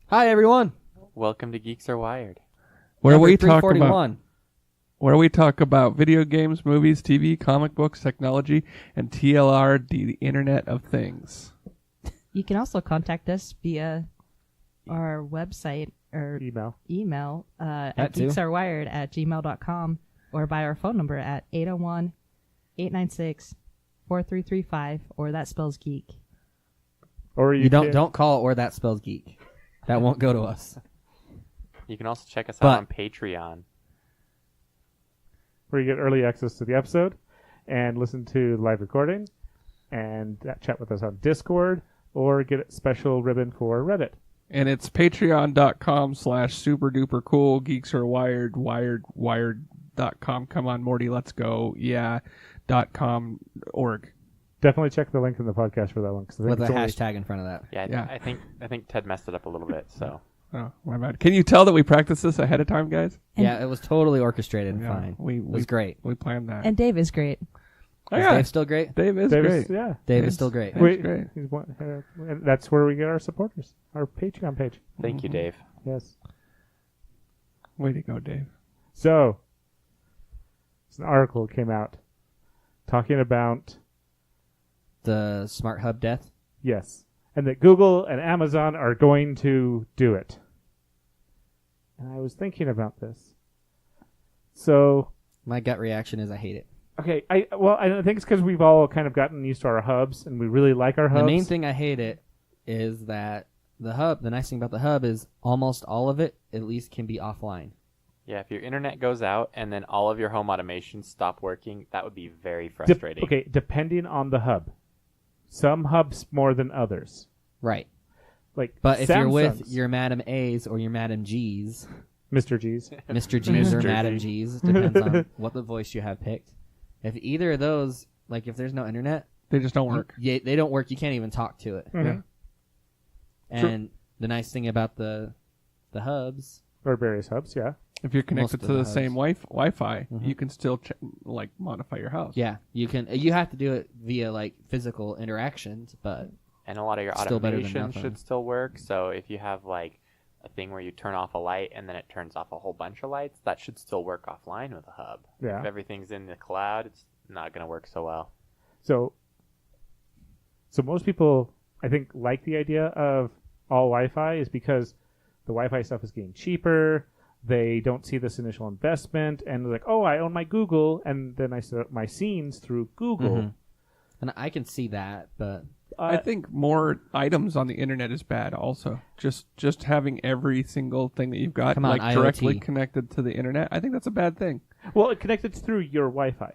Hi, everyone. Welcome to Geeks Are Wired. Where we talk about video games, movies, TV, comic books, technology, and TLR, the Internet of Things. You can also contact us via our website or email at geeksarewired@gmail.com or by our phone number at 801-896-4335, or that spells geek. Or you don't call it or that spells geek. That won't go to us. You can also check us out on Patreon, where you get early access to the episode and listen to the live recording and chat with us on Discord or get a special ribbon for Reddit. And it's patreon.com/superdupercool. Geeks Are Wired, wired.com. Come on, Morty, let's go. Yeah.com org. Definitely check the link in the podcast for that one. With a hashtag in front of that. Yeah. I think Ted messed it up a little bit, so. Oh, my bad. Can you tell that we practiced this ahead of time, guys? Yeah, it was totally orchestrated and fine. It was great. We planned that. And Dave is great. Is Dave still great? Dave is great. Dave is still great. Dave's great. And that's where we get our supporters, our Patreon page. Thank you, Dave. Yes. Way to go, Dave. So, an article came out talking about the Smart Hub death? Yes. And that Google and Amazon are going to do it. And I was thinking about this. So, my gut reaction is I hate it. Okay, I think it's because we've all kind of gotten used to our hubs, and we really like our hubs. The main thing I hate it is that the nice thing about the hub is almost all of it at least can be offline. Yeah, if your internet goes out and then all of your home automations stop working, that would be very frustrating. Depending on the hub. Some hubs more than others. Right. But if you're with your Madam A's or your Madam G's, Mr. G's, Mr. G's or Madam G's, depends on what the voice you have picked. If either of those, if there's no internet, they just don't work. They don't work. You can't even talk to it. Mm-hmm. And the nice thing about the hubs, or various hubs, yeah. If you're connected to the same Wi-Fi, you can still modify your house. Yeah, you can. You have to do it via physical interactions, but and a lot of your automation should still work. So if you have a thing where you turn off a light and then it turns off a whole bunch of lights, that should still work offline with a hub. Yeah. If everything's in the cloud, it's not going to work so well. So most people, I think, like the idea of all Wi-Fi is because the Wi-Fi stuff is getting cheaper. They don't see this initial investment, and they're like, "Oh, I own my Google, and then I set up my scenes through Google." Mm-hmm. And I can see that, but I think more items on the internet is bad. Also, just having every single thing that you've got directly connected to the internet, I think that's a bad thing. Well, it connected through your Wi-Fi.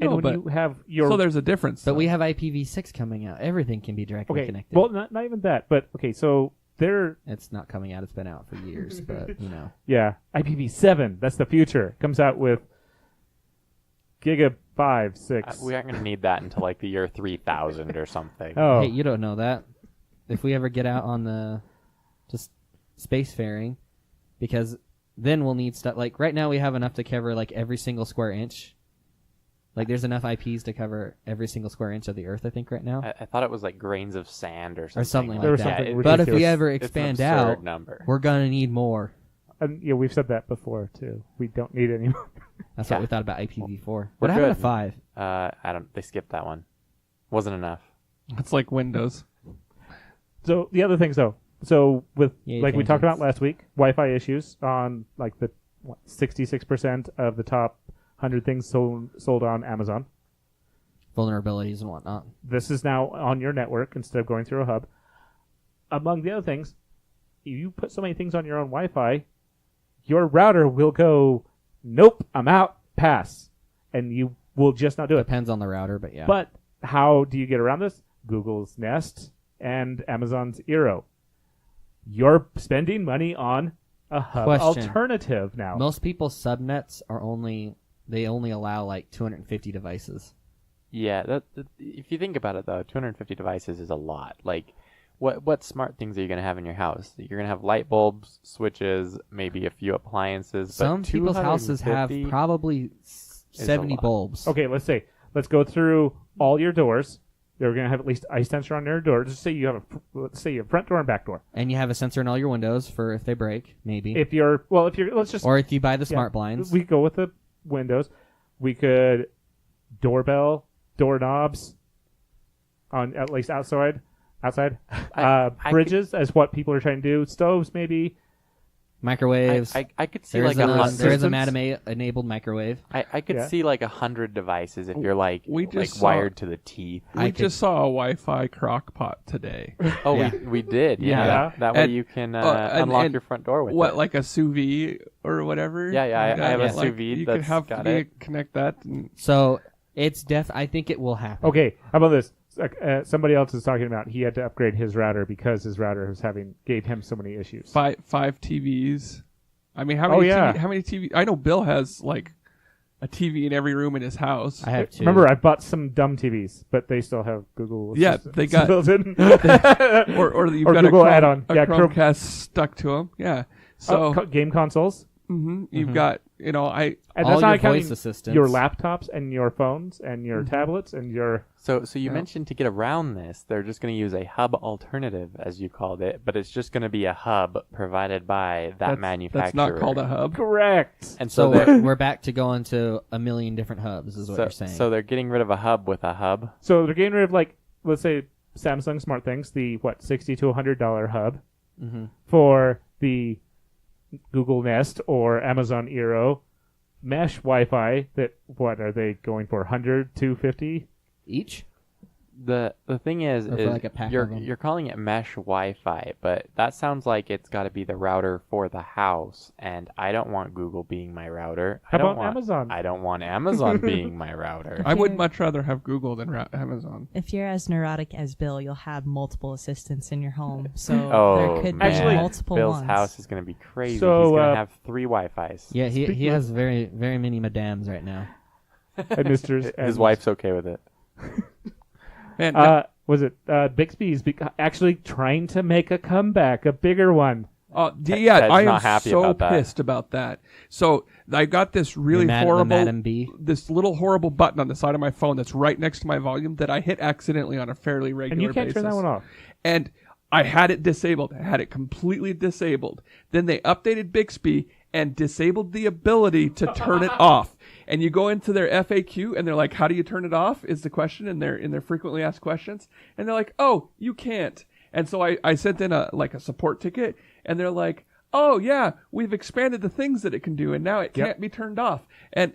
No, and when you have your so there's a difference. But we have IPv6 coming out. Everything can be directly connected. Well, not even that. But so. It's not coming out. It's been out for years, but Yeah, IPv7. That's the future. Comes out with Giga 5, 6. We aren't going to need that until the year 3000 or something. Oh. Hey, you don't know that. If we ever get out on the just spacefaring, because then we'll need stuff. Right now we have enough to cover every single square inch. There's enough IPs to cover every single square inch of the Earth, I think, right now. I thought it was grains of sand or something. Or something like that. Something but if we ever expand out, number. we're going to need more. And we've said that before, too. We don't need any more. That's what we thought about IPv4. What happened to 5? They skipped that one. Wasn't enough. It's like Windows. So the other things, though. So with, we talked about last week, Wi-Fi issues on, the 66% of the top 100 things sold on Amazon. Vulnerabilities and whatnot. This is now on your network instead of going through a hub. Among the other things, if you put so many things on your own Wi-Fi, your router will go, nope, I'm out, pass. And you will just not do it. Depends on the router, but yeah. But how do you get around this? Google's Nest and Amazon's Eero. You're spending money on a hub alternative now. Most people's subnets are only allow 250 devices. Yeah, if you think about it though, 250 devices is a lot. What smart things are you going to have in your house? You're going to have light bulbs, switches, maybe a few appliances. Some people's houses have probably 70 bulbs. Okay, let's go through all your doors. They're going to have at least a sensor on their door. Just say you have let's say you have front door and back door. And you have a sensor in all your windows for if they break, maybe. Let's just. Or if you buy the smart blinds. We could go with the windows. We could doorbell, doorknobs, on at least outside. Bridges as what people are trying to do. Stoves, maybe. Microwaves. I could see there's like there's a MAD-enabled microwave. I could see like 100 devices if you're like wired to the teeth. We just saw a Wi-Fi crock pot today. Oh, yeah. we did. Yeah. That way you can unlock your front door with it. Like a sous vide or whatever? Yeah. I have a sous vide. You could have connect that. So it's I think it will happen. Okay, how about this? Somebody else is talking about he had to upgrade his router because his router gave him so many issues. Five TVs. I mean, how many TVs? I know Bill has like a TV in every room in his house. I have two. Remember, I bought some dumb TVs, but they still have Google. Yeah, they got built in. or you've got Google a add-on. Chromecast stuck to them. Yeah. So game consoles. Mm-hmm. You've got, and all that's your voice assistants, your laptops and your phones and your tablets and your. So you mentioned to get around this, they're just going to use a hub alternative, as you called it, but it's just going to be a hub provided by that manufacturer. That's not called a hub. Correct. And so we're back to going to a million different hubs, is what you're saying. So they're getting rid of a hub with a hub. So they're getting rid of let's say Samsung SmartThings, the $60 to $100 hub for the Google Nest or Amazon Eero mesh Wi-Fi that what are they going for 100 250 each? The thing is like a pack you're calling it mesh Wi-Fi, but that sounds like it's got to be the router for the house, and I don't want Google being my router. How about Amazon? I don't want Amazon being my router. I would much rather have Google than Amazon. If you're as neurotic as Bill, you'll have multiple assistants in your home, so there could be multiple Bill's ones. House is going to be crazy. So, he's going to have 3 Wi-Fis. Yeah, he has very, very many madams right now. And his wife's okay with it. Man, was it Bixby's actually trying to make a comeback, a bigger one? Yeah, I am so pissed about that. So I got this really horrible, this little horrible button on the side of my phone that's right next to my volume that I hit accidentally on a fairly regular basis. And you can't turn that one off. And I had it disabled. I had it completely disabled. Then they updated Bixby and disabled the ability to turn it off. And you go into their FAQ and they're like, how do you turn it off is the question in their frequently asked questions. And they're like, oh, you can't. And so I sent in a support ticket and they're like, oh yeah, we've expanded the things that it can do and now it can't be turned off. And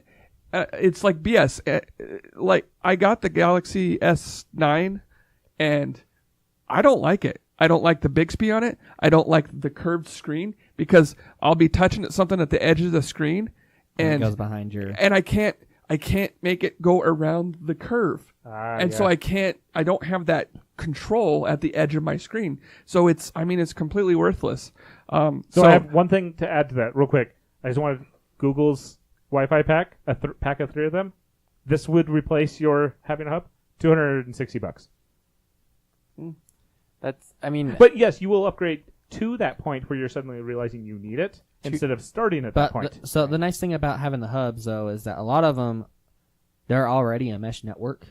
it's like BS. I got the Galaxy S9 and I don't like it. I don't like the Bixby on it. I don't like the curved screen because I'll be touching something at the edge of the screen and it goes behind your... And I can't make it go around the curve. So I don't have that control at the edge of my screen. So it's completely worthless. So I have one thing to add to that real quick. I just wanted Google's Wi-Fi pack, pack of 3 of them. This would replace your having a hub, $260. But yes, you will upgrade to that point where you're suddenly realizing you need it instead of starting at that point. So the nice thing about having the hubs, though, is that a lot of them, they're already a mesh network,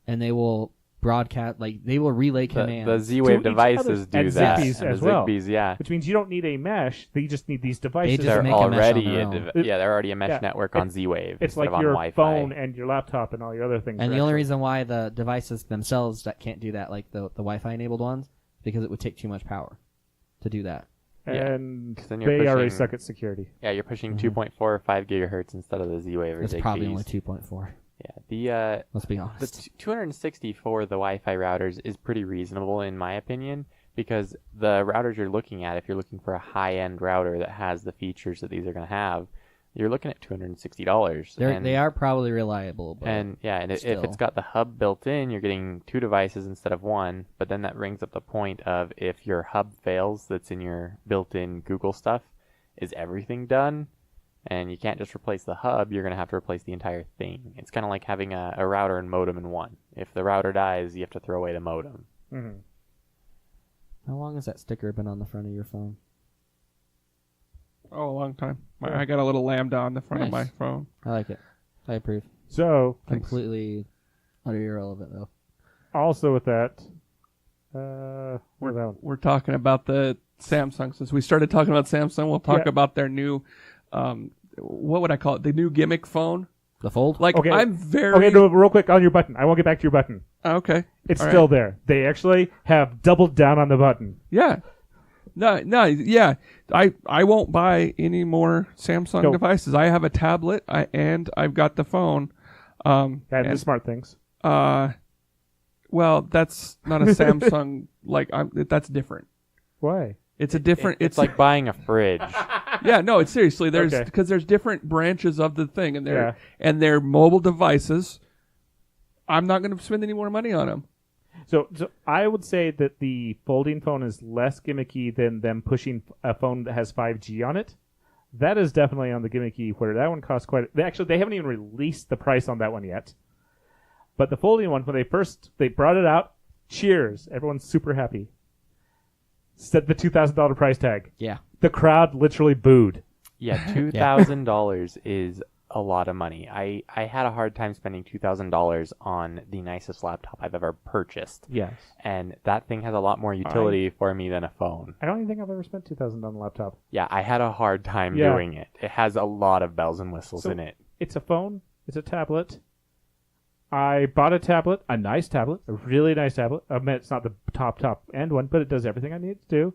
and they will broadcast, they will relay commands. The Z-Wave devices do that. Zippies as well. Which means you don't need a mesh. You just need these devices. They're already a mesh network on Z-Wave. It's like your phone and your laptop and all your other things. And the only reason why the devices themselves that can't do that, like the Wi-Fi enabled ones, because it would take too much power to do that. And they already suck at security. Yeah, you're pushing 2.4 or 5 gigahertz instead of the Z-Wave or It's probably only 2.4. Yeah, let's be honest. The 260 for the Wi-Fi routers is pretty reasonable in my opinion because the routers you're looking at, if you're looking for a high-end router that has the features that these are going to have, you're looking at $260. They are probably reliable. But if it's got the hub built in, you're getting 2 devices instead of 1. But then that brings up the point of if your hub fails, that's in your built-in Google stuff, is everything done? And you can't just replace the hub, you're going to have to replace the entire thing. It's kind of like having a router and modem in one. If the router dies, you have to throw away the modem. Mm-hmm. How long has that sticker been on the front of your phone? Oh, a long time. I got a little lambda on the front of my phone. I like it. I approve. So completely utterly irrelevant, though. also with that, we're talking about the Samsung. Since we started talking about Samsung, we'll talk about their new, what would I call it? The new gimmick phone. The Fold? Like, okay. I'm very... Okay, no, real quick on your button. I won't get back to your button. Okay. It's All still right. there. They actually have doubled down on the button. Yeah. No, yeah. I won't buy any more Samsung devices. I have a tablet, and I've got the phone. And the smart things. Well, that's not a Samsung. That's different. Why? It's a different. It's like buying a fridge. Yeah, no, it's seriously. There's Okay. because there's different branches of the thing, and they're mobile devices. I'm not going to spend any more money on them. So I would say that the folding phone is less gimmicky than them pushing a phone that has 5G on it. That is definitely on the gimmicky where that one costs quite. They haven't even released the price on that one yet. But the folding one, when they brought it out, cheers! Everyone's super happy. Set the $2,000 price tag. Yeah. The crowd literally booed. Yeah, $2,000 is a lot of money. I had a hard time spending $2,000 on the nicest laptop I've ever purchased. Yes. And that thing has a lot more utility for me than a phone. I don't even think I've ever spent $2,000 on a laptop. Yeah, I had a hard time doing it. It has a lot of bells and whistles in it. It's a phone. It's a tablet. I bought a tablet, a nice tablet, a really nice tablet. I mean, it's not the top end one, but it does everything I need it to do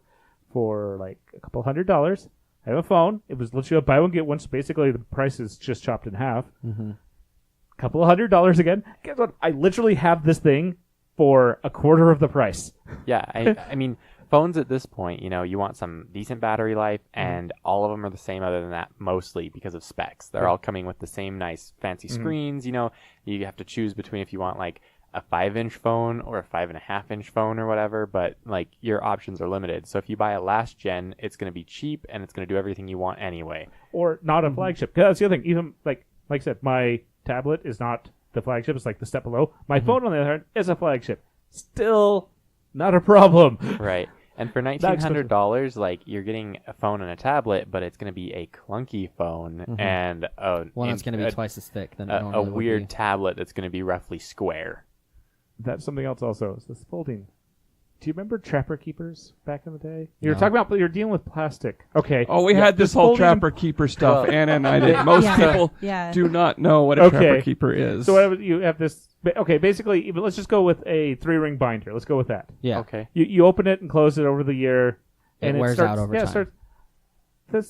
for like a couple $100. I have a phone. It was literally a buy one, get one. So basically, the price is just chopped in half. Mm-hmm. A couple of $100 again. Guess what? I literally have this thing for a quarter of the price. Yeah, I mean, phones at this point, you want some decent battery life, and all of them are the same other than that, mostly because of specs. They're all coming with the same nice, fancy screens. You have to choose between if you want, like, a 5-inch phone or a 5.5-inch phone or whatever, but, like, your options are limited. So if you buy a last gen, it's going to be cheap, and it's going to do everything you want anyway. Or not a flagship. 'Cause that's the other thing. Even, like I said, my tablet is not the flagship. It's like the step below. My phone, on the other hand, is a flagship. Still not a problem. Right. And for $1,900, like, you're getting a phone and a tablet, but it's going to be a clunky phone and one that's going to be twice as thick than it a normally would weird be. tablet that's going to be roughly square. That's something else also. Is this folding. Do you remember Trapper Keepers back in the day? You were talking about, you're dealing with plastic. Okay. Oh, we had this whole Trapper Keeper stuff. Anna and I did. Most people do not know what a Trapper Keeper is. So you have this. Okay, basically, let's just go with a 3-ring binder. Let's go with that. Yeah. Okay. You open it and close it over the year. And it wears starts, out over time.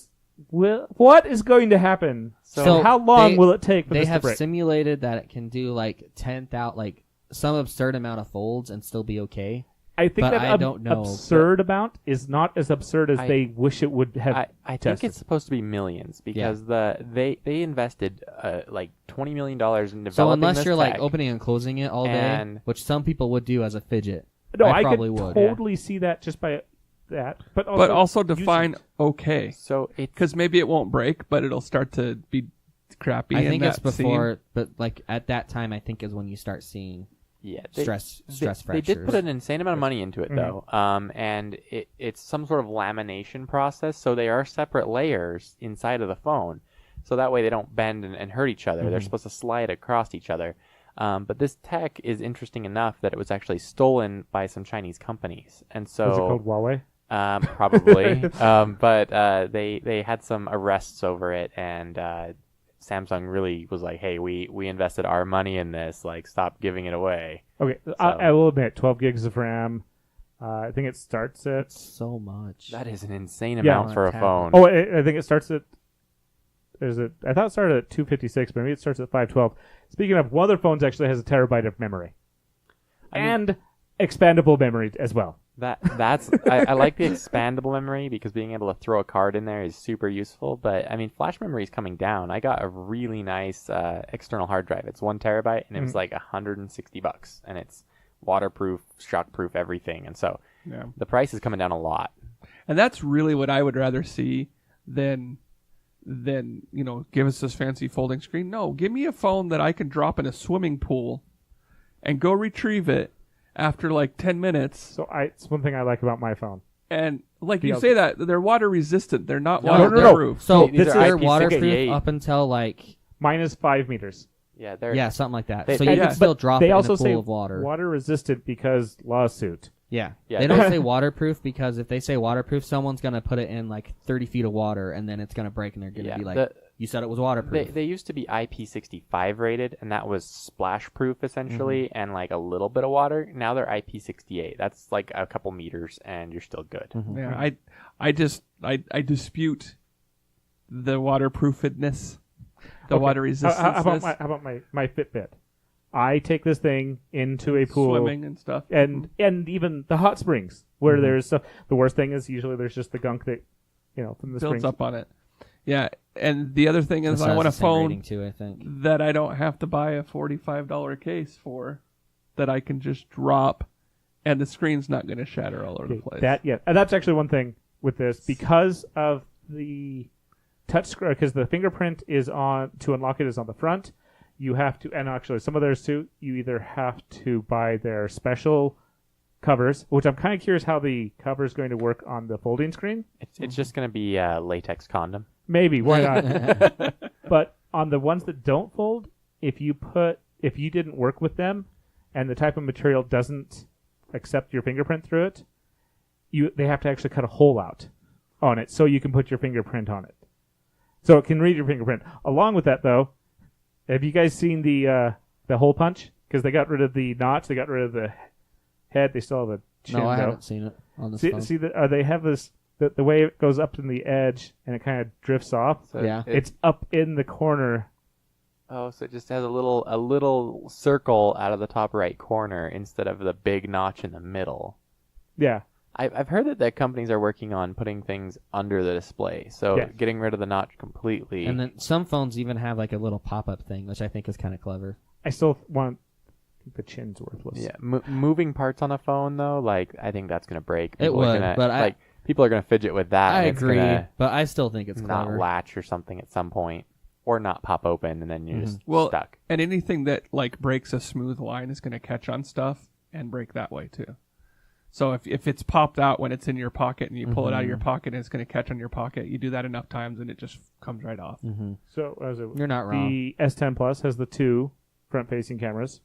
What is going to happen? So how long will it take for they this to have break? simulated that it can do like 10,000, like some absurd amount of folds and still be okay. I think but that I don't know, absurd amount is not as absurd as they wish it would have. I think it's supposed to be millions because they invested like $20 million in developing So unless this you're tech, like opening and closing it all day, which some people would do as a fidget, No, I I probably could would. totally see that just by that. But also define okay. So because maybe it won't break, but it'll start to be crappy. I think in it's that before, scene. but like at that time, I think is when you start seeing stress fractures. They did put an insane amount of money into it though, and it's some sort of lamination process. So they are separate layers inside of the phone, so that way they don't bend and hurt each other. They're supposed to slide across each other. But this tech is interesting enough that it was actually stolen by some Chinese companies, and so was it called Huawei? Probably. But they had some arrests over it, and Samsung really was like, "Hey, we invested our money in this. Like, stop giving it away." Okay, So, I will admit, 12 gigs of RAM. I think it starts at. So much. that is an insane amount for a phone. Oh, I think it starts at. I thought it started at 256, but maybe it starts at 512. Speaking of, one of their phones actually has a terabyte of memory, and expandable memory as well. That's I like the expandable memory because being able to throw a card in there is super useful. But I mean, flash memory is coming down. I got a really nice external hard drive. It's 1 terabyte, and it was like $160, and it's waterproof, shockproof, everything. And so the price is coming down a lot. And that's really what I would rather see than give us this fancy folding screen. No, give me a phone that I can drop in a swimming pool and go retrieve it after like 10 minutes. So it's one thing I like about my phone. And like you say that they're water resistant. They're not No, waterproof. So These are they're IP68. waterproof up until like Mine is 5 meters. Yeah, something like that. They- So you yeah. can still drop it They in also a pool say of water. water resistant because lawsuit. Yeah. Yeah. They don't say waterproof because if they say waterproof, someone's going to put it in like 30 feet of water and then it's going to break and they're going to be like, you said it was waterproof. They used to be IP65 rated, and that was splash proof essentially, and like a little bit of water. Now they're IP68. That's like a couple meters, and you're still good. Yeah, I dispute the waterproofedness, the water resistance. How about my Fitbit? I take this thing into a pool, swimming and stuff, and even the hot springs where there's stuff. The worst thing is usually there's just the gunk that from the builds springs up on it. Yeah, and the other thing is This I has want a the same rating phone too, I think. that I don't have to buy a $45 case for, that I can just drop, and the screen's not going to shatter all over the place. And that's actually one thing with this because of the touch screen, because the fingerprint is on to unlock it is on the front. You have to, and actually some of theirs too. You either have to buy their special covers, which I'm kind of curious how the cover is going to work on the folding screen. It's just going to be a latex condom. Maybe, why not? But on the ones that don't fold, if you didn't work with them and the type of material doesn't accept your fingerprint through it, they have to actually cut a hole out on it so you can put your fingerprint on it. So it can read your fingerprint. Along with that, though, have you guys seen the hole punch? Because they got rid of the notch, they got rid of the head. They still have a chin. No, I though. haven't seen it on this phone. See they have this the way it goes up in the edge and it kind of drifts off. So Yeah. It's up in the corner. Oh, so it just has a little circle out of the top right corner instead of the big notch in the middle. Yeah. I've heard that companies are working on putting things under the display, so Yes. getting rid of the notch completely. And then some phones even have like a little pop-up thing, which I think is kind of clever. I still want. I think the chin's worthless. Yeah, moving parts on a phone though, like I think that's gonna break. It would, but people are gonna fidget with that. I and it's agree, gonna but I still think it's not clever. latch or something at some point, or not pop open, and then you're just stuck. And anything that like breaks a smooth line is going to catch on stuff and break that way too. So if it's popped out when it's in your pocket and you pull it out of your pocket and it's going to catch on your pocket, you do that enough times and it just comes right off. So You're not wrong. The S10 Plus has the 2 front-facing cameras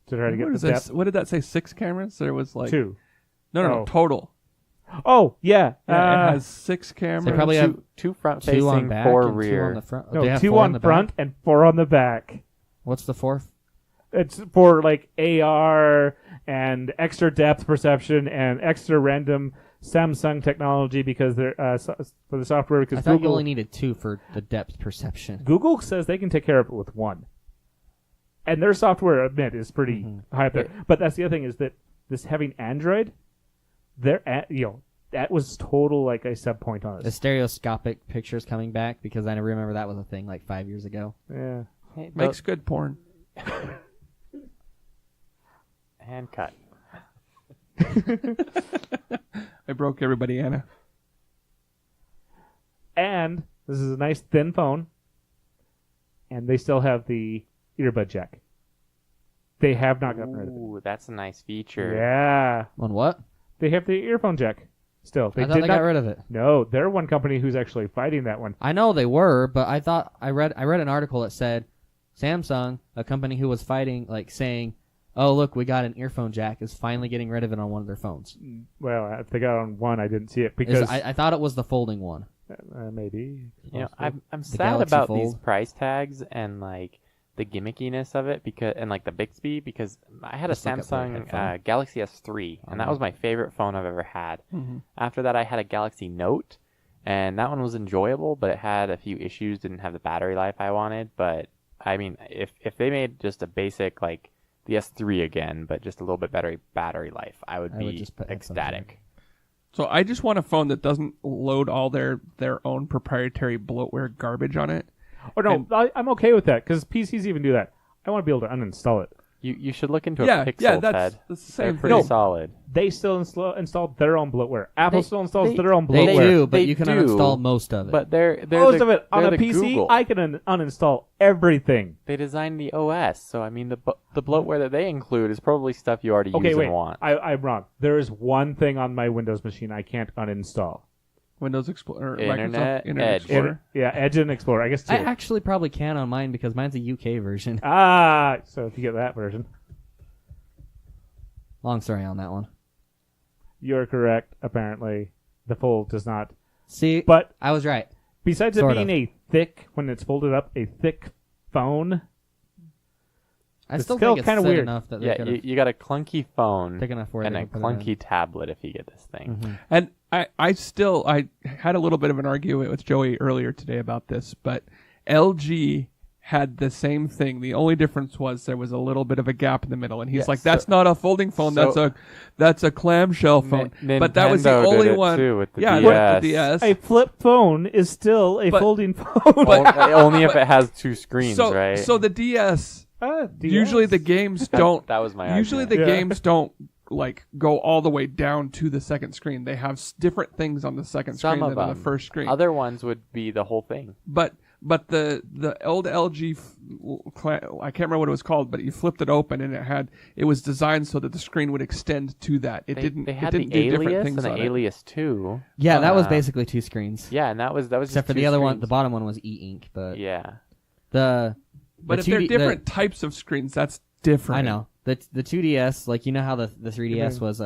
to try to get the depth. What did that say? 6 cameras? There was like 2. No, total. Oh yeah. Yeah, it has 6 cameras. They probably have two front two on facing, back 4 and rear. 2 on the front. No, They have 2 4 on the front back? and 4 on the back. What's the fourth? It's for like AR and extra depth perception and extra random Samsung technology because they're for the software. Because I thought you Google only needed 2 for the depth perception. Google says they can take care of it with 1, and their software, I admit, is pretty high up there. But that's the other thing is that this having Android, that was total like a sub point on The it. stereoscopic pictures coming back because I remember that was a thing like 5 years ago. Yeah. Hey, Makes good porn. hand cut. I broke everybody, Anna. And this is a nice thin phone, and they still have the earbud jack. They have not gotten rid of it. Ooh, that's a nice feature. Yeah, On what? they have the earphone jack still. They I thought did they not got rid of it. No, they're one company who's actually fighting that one. I know they were, but I thought I read an article that said Samsung, a company who was fighting, like saying, "Oh, look, we got an earphone jack," is finally getting rid of it on one of their phones. Well, if they got on one, I didn't see it because I thought it was the folding one. maybe. You know, I'm sad Galaxy about Fold. these price tags and like the gimmickiness of it and like the Bixby because I had a Just look up the Samsung headphone. Galaxy S3 and that was my favorite phone I've ever had. After that, I had a Galaxy Note and that one was enjoyable, but it had a few issues. Didn't have the battery life I wanted. But I mean, if they made just a basic like the S3 again, but just a little bit better battery life, I would be just put headphones ecstatic. So I just want a phone that doesn't load all their own proprietary bloatware garbage on it. Oh no, I'm okay with that because PCs even do that. I want to be able to uninstall it. You should look into Yeah, a Pixel, yeah, that's Ted. the same They're thing. pretty No. solid. They still install their own bloatware. Apple They- still installs they- their own They bloatware. do, but They you can do, uninstall most of it. But they're Most the, of it on they're a the PC, Google. I can uninstall everything. They designed the OS, so I mean the bloatware that they include is probably stuff you already Okay, use wait, and want. I'm wrong. There is one thing on my Windows machine I can't uninstall. Windows Explorer, Internet, Microsoft Internet Edge. Explorer. Edge and Explorer. I guess two. I actually probably can on mine because mine's a UK version. So if you get that version, Long story on that one. you're correct. Apparently, the fold does not. See, But I was right. besides Sort it being of. a thick, when it's folded up, a thick phone. I It's still still think it's kinda thin weird. enough that they Yeah, could you got a clunky phone Thick enough where and they a can put it in. clunky tablet if you get this thing. Mhm. And I had a little bit of an argument with Joey earlier today about this, but LG had the same thing. The only difference was there was a little bit of a gap in the middle, and he's Yeah, like, "That's not a folding phone. so- That's a clamshell phone." But that was the Nintendo did only it one. too with the yeah, DS. with the DS. A flip phone is still a But- folding phone. Only if it has two screens, so, right? so the DS. DS. Usually the games don't. that was my Usually argument. the Yeah. games don't like go all the way down to the second screen. They have different things on the second Some screen of than on the them. first screen. Other ones would be the whole thing. But the old LG, I can't remember what it was called, but you flipped it open and it was designed so that the screen would extend to that. It didn't. They had it didn't the do different Alias things and on the it. Alias 2. Yeah, that was Uh, basically two screens. Yeah, and that was Except just for two the other one, screens. the bottom one was e-ink, but Yeah. the But the if they're 2D different types of screens, that's different. I know the 2DS, like you know how the 3DS was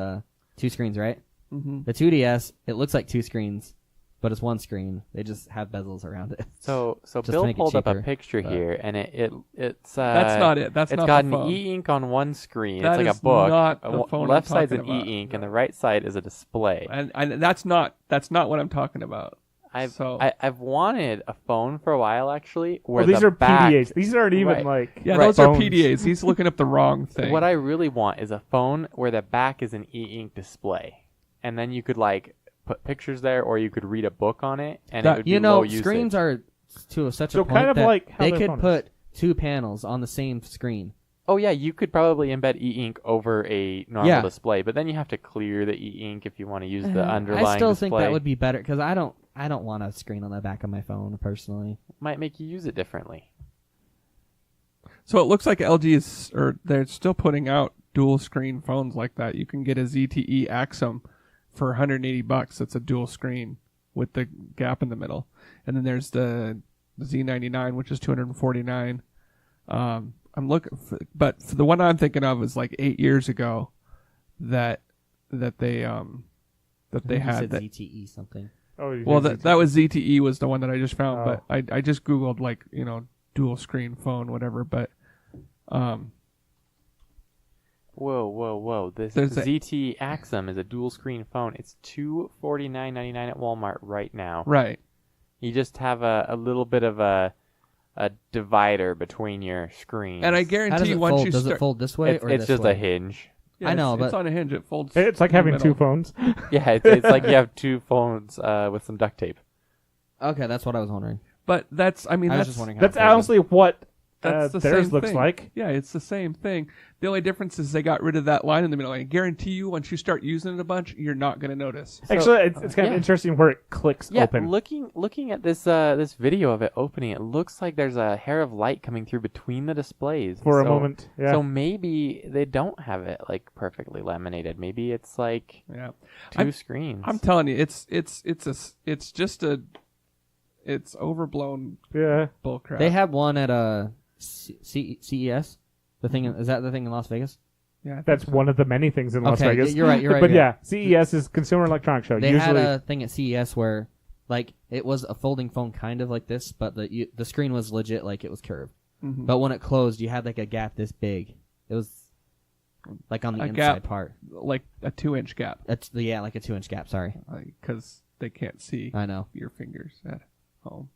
two screens, right? Mm-hmm. The 2DS, it looks like two screens, but it's one screen. They just have bezels around it. So Just to Bill make it pulled up a cheaper, picture but- here, and it's That's not it. That's it's not got the an phone. e-ink on one screen. That it's like is a book. not the phone I'm Left side's an talking about. e-ink, and the right side is a display. And that's not what I'm talking about. I've wanted a phone for a while actually. Where Well, these the are back, PDAs. These aren't even Right. like Yeah, Right. those are phones. PDAs. He's looking up the wrong thing. What I really want is a phone where the back is an e-ink display, and then you could like put pictures there, or you could read a book on it, and it would be You low know, usage. screens are to such So a point kind of that like how they the could phone is. put two panels on the same screen. Oh yeah, you could probably embed e-ink over a normal Yeah. display, but then you have to clear the e-ink if you want to use the underlying I still display. think that would be better because I don't want a screen on the back of my phone personally. Might make you use it differently. So it looks like they're still putting out dual screen phones like that. You can get a ZTE Axum for $180. It's a dual screen with the gap in the middle. And then there's the Z99, which is $249. I'm looking but for the one I'm thinking of is like 8 years ago that they had that. ZTE something. Oh, you Well, did that was ZTE was the one that I just found, Oh. but I just Googled like, dual screen phone, whatever, but Whoa! This There's a- ZT Axum is a dual screen phone. It's $249.99 at Walmart right now. right. You just have a little bit of a divider between your screens. And I How does guarantee it once fold? you Does start it fold this way it's, or it's this just way? a hinge. Yeah, I know, it's but- on a hinge. It folds. It's like in the having two middle. phones. Yeah, it's like you have two phones with some duct tape. Okay, that's what I was wondering. But that's I was that's just wondering. That's how it folded. honestly what that's the theirs same looks thing. like. Yeah, it's the same thing. The only difference is they got rid of that line in the middle. I guarantee you, once you start using it a bunch, you're not going to notice. Actually, it's kind of yeah. interesting where it clicks Yeah, open. looking at this this video of it opening, it looks like there's a hair of light coming through between the displays For a So- moment, yeah. So maybe they don't have it like perfectly laminated. Maybe it's like Yeah, two screens. I'm telling you, it's overblown Yeah. bullcrap. They have one at CES. The thing is that the thing in Las Vegas? Yeah, I think That's so. one of the many things in Las Okay, Vegas. you're right. You're right. But you're yeah, right. CES is Consumer Electronics Show. They Usually, had a thing at CES where, like, it was a folding phone kind of like this, but the screen was legit, like it was curved. Mhm. But when it closed, you had like a gap this big. It was like on the A inside gap. part. like a 2-inch gap That's like a 2-inch gap. Sorry, because they can't see I know. your fingers at home.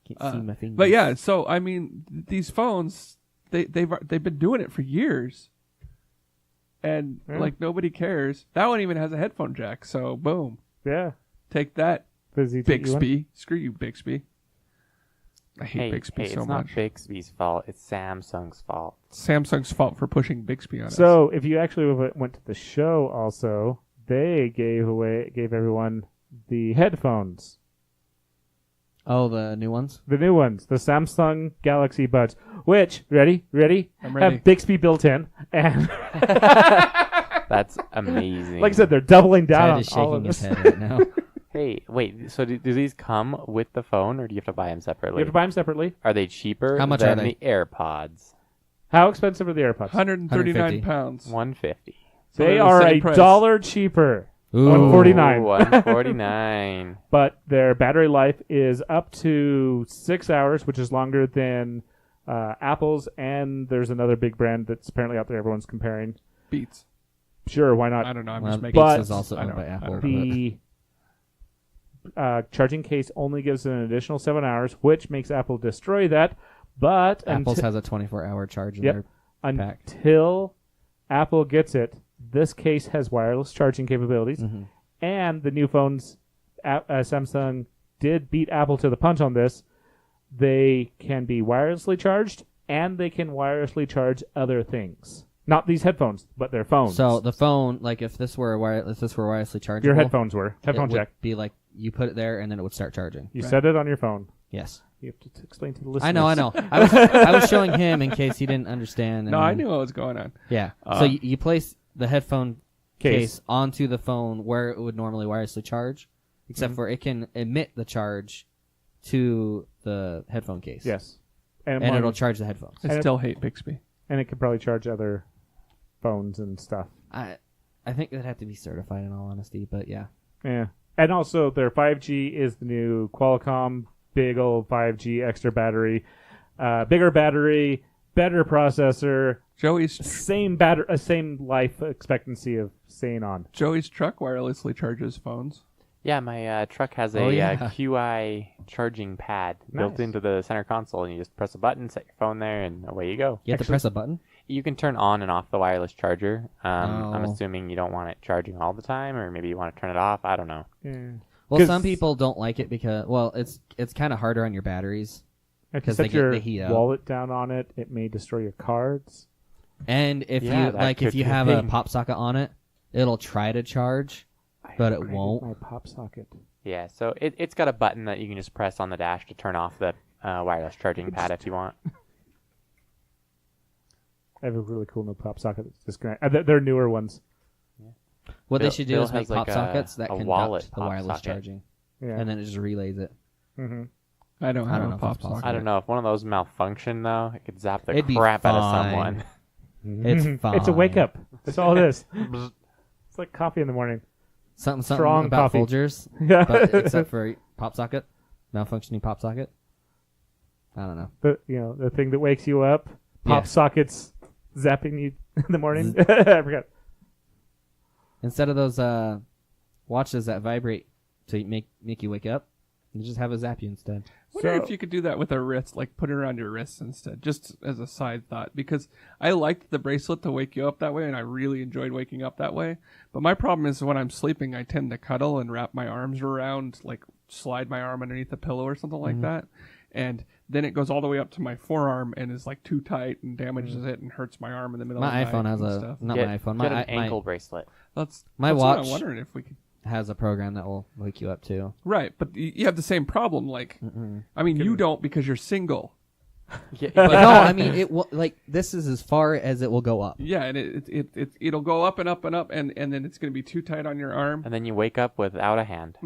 Can't see my fingers. But yeah, so I mean, these phones they've been doing it for years, and Yeah. like nobody cares. That one even has a headphone jack. So boom, yeah. take that, The ZTE one. Bixby. Screw you, Bixby. I hate hey, Bixby so it's much. not Bixby's fault. It's Samsung's fault. Samsung's fault for pushing Bixby on us. So if you actually went to the show, also they gave everyone the headphones, Oh, the new ones. the new ones, the Samsung Galaxy Buds, which ready I'm ready. have Bixby built in, and That's amazing. like I said, they're doubling down Ted on is all shaking of his this. head right now. Hey, wait, do these come with the phone, or do you have to buy them separately? You have to buy them separately. Are they cheaper How much than are they? the AirPods? How expensive are the AirPods? 139 150. pounds. $150. So They they're the are same a price. dollar cheaper. Ooh. $149. $149. But their battery life is up to 6 hours, which is longer than Apple's. And there's another big brand that's apparently out there everyone's comparing. Beats. Sure, why not? I don't know. I'm Well, just making. But- Beats is also I owned know, by I Apple. know. The charging case only gives an additional 7 hours, which makes Apple destroy that. But Apple's has a 24-hour charge in Yep. their pack. until Apple gets it, this case has wireless charging capabilities. Mhm. And the new phones, Samsung did beat Apple to the punch on this. They can be wirelessly charged, and they can wirelessly charge other things. Not these headphones, but their phones. So the phone, like if this were wirelessly chargeable, your headphones were it headphone would jack. be like you put it there and then it would start charging. You Right. set it on your phone. Yes. You have to explain to the listeners. I know. I was showing him in case he didn't understand. No, and I then- knew what was going on. Yeah. Uh, So you place the headphone Case. case onto the phone where it would normally wirelessly charge, except Mm-hmm. for it can emit the charge to the headphone case. Yes. And one- it'll charge the headphones. I And it- still hate Bixby. and it could probably charge other phones and stuff. I think it'd have to be certified in all honesty, but yeah. Yeah. And also their 5G is the new Qualcomm big old 5G extra battery, bigger battery, better processor, Joey's same life expectancy of staying on. Joey's truck wirelessly charges phones. Yeah, my truck has a Oh, yeah. QI charging pad built Nice. into the center console, and you just press a button, set your phone there, and away you go. You have to Actually- press a button? You can turn on and off the wireless charger. I'm Oh. assuming you don't want it charging all the time, or maybe you want to turn it off. I don't know. Yeah. Well, 'Cause- some people don't like it because, well, it's kind of harder on your batteries. If you 'Cause they set get your the heat up. wallet down on it, it may destroy your cards. And if Yeah, you that like, if could you be a have a thing. pop socket on it, it'll try to charge, but it upgraded won't. My pop socket. Yeah, so it's got a button that you can just press on the dash to turn off the wireless charging pad if you want. I have a really cool new pop socket that's disconnect. They're newer ones. What Bill- they should do Bill is make has, like, pop sockets that a conduct wallet the pop wireless socket. charging, Yeah. and then it just relays it. Mm-hmm. I don't have don't a know if pop it's possible. socket. I don't know if one of those malfunction though, it could zap the It'd be crap out of fine. someone. It's It's a wake fine. up. That's all it is. It's like coffee in the morning. Something Strong about coffee. Folgers, Yeah. but except for pop socket, malfunctioning pop socket. I don't know. the thing that wakes you up. Pop Yeah. sockets zapping you in the morning. I forgot. Instead of those watches that vibrate to make you wake up, you just have a zap you instead. Wonder So- if you could do that with a wrist, like put it around your wrist instead, just as a side thought. Because I liked the bracelet to wake you up that way, and I really enjoyed waking up that way. But my problem is when I'm sleeping, I tend to cuddle and wrap my arms around, like slide my arm underneath the pillow or something like that. And then it goes all the way up to my forearm and is like too tight and damages it and hurts my arm in the middle My of the iPhone night has and a stuff. not Get, my iPhone. get My an ankle bracelet. That's my that's what watch- I'm wondering if we could. has a program that will wake you up too. Right, but you have the same problem. Like, I mean, you don't because you're single. Yeah, But no, I mean it will, like this is as far as it will go up. Yeah, and it'll go up and up and up, and then it's going to be too tight on your arm. and then you wake up without a hand.